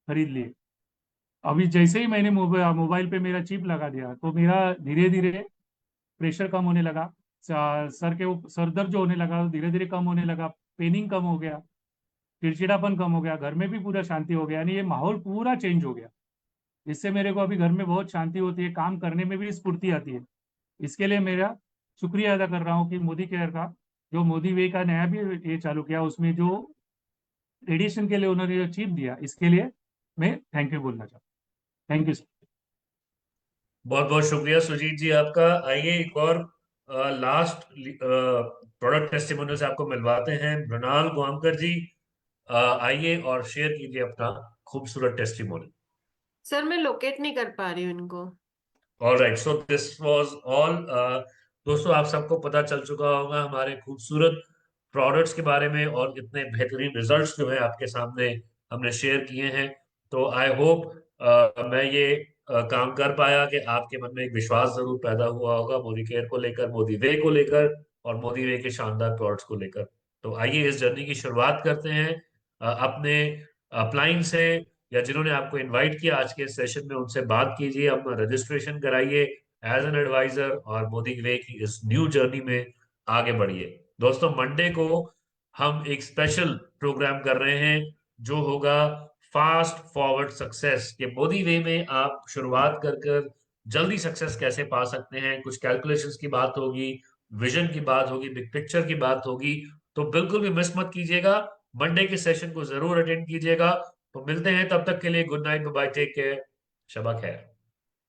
खरीद लिए। अभी जैसे ही मैंने मोबाइल पे मेरा चिप लगा दिया, तो मेरा धीरे धीरे प्रेशर कम होने लगा, सर दर्द जो होने लगा धीरे धीरे कम होने लगा, पेनिंग कम हो गया, चिड़चिड़ापन कम हो गया, घर में भी पूरा शांति हो गया, यानी ये माहौल पूरा चेंज हो गया। इससे मेरे को अभी घर में बहुत शांति होती है, काम करने में भी स्फूर्ति आती है। इसके लिए मेरा शुक्रिया अदा कर रहा हूँ कि मोदी केयर का, जो मोदी वे का नया भी ये चालू किया, उसमें जो रेडिएशन के लिए उन्होंने जो चिप दिया, इसके लिए मैं थैंक यू बोलना चाहता हूँ। Thank you sir. बहुत बहुत शुक्रिया सुजीत जी आपका। आइए एक और लास्ट प्रोडक्ट टेस्टिमोनियल से आपको मिलवाते हैं। मृणाल गोवामकर जी, आइए और शेयर कीजिए अपना खूबसूरत टेस्टिमोनियल। सर मैं लोकेट नहीं कर पा रही हूँ इनको। Alright, so this was all. दोस्तों, आप सबको पता चल चुका होगा हमारे खूबसूरत प्रोडक्ट्स के बारे में, और इतने बेहतरीन रिजल्ट्स जो है आपके सामने हमने शेयर किए हैं। तो आई होप मैं ये काम कर पाया कि आपके मन में एक विश्वास जरूर पैदा हुआ होगा मोदी केयर को लेकर, मोदी वे को लेकर, और मोदी वे के शानदार प्रोडक्ट्स को लेकर। तो आइए इस जर्नी की शुरुआत करते हैं। अपने अपलाइन से, या जिन्होंने आपको इनवाइट किया आज के सेशन में, उनसे बात कीजिए, अपना रजिस्ट्रेशन कराइए एज एन एडवाइजर, और मोदी वे की इस न्यू जर्नी में आगे बढ़िए। दोस्तों, मंडे को हम एक स्पेशल प्रोग्राम कर रहे हैं जो होगा फास्ट फॉरवर्ड सक्सेस, के मोदी वे में आप शुरुआत कर जल्दी सक्सेस कैसे पा सकते हैं। कुछ कैलकुलेशंस की बात होगी, विजन की बात होगी, बिग पिक्चर की बात होगी। तो बिल्कुल भी मिस मत कीजिएगा, मंडे के सेशन को जरूर अटेंड कीजिएगा। तो मिलते हैं, तब तक के लिए good night, bye, take care, Shaba खैर।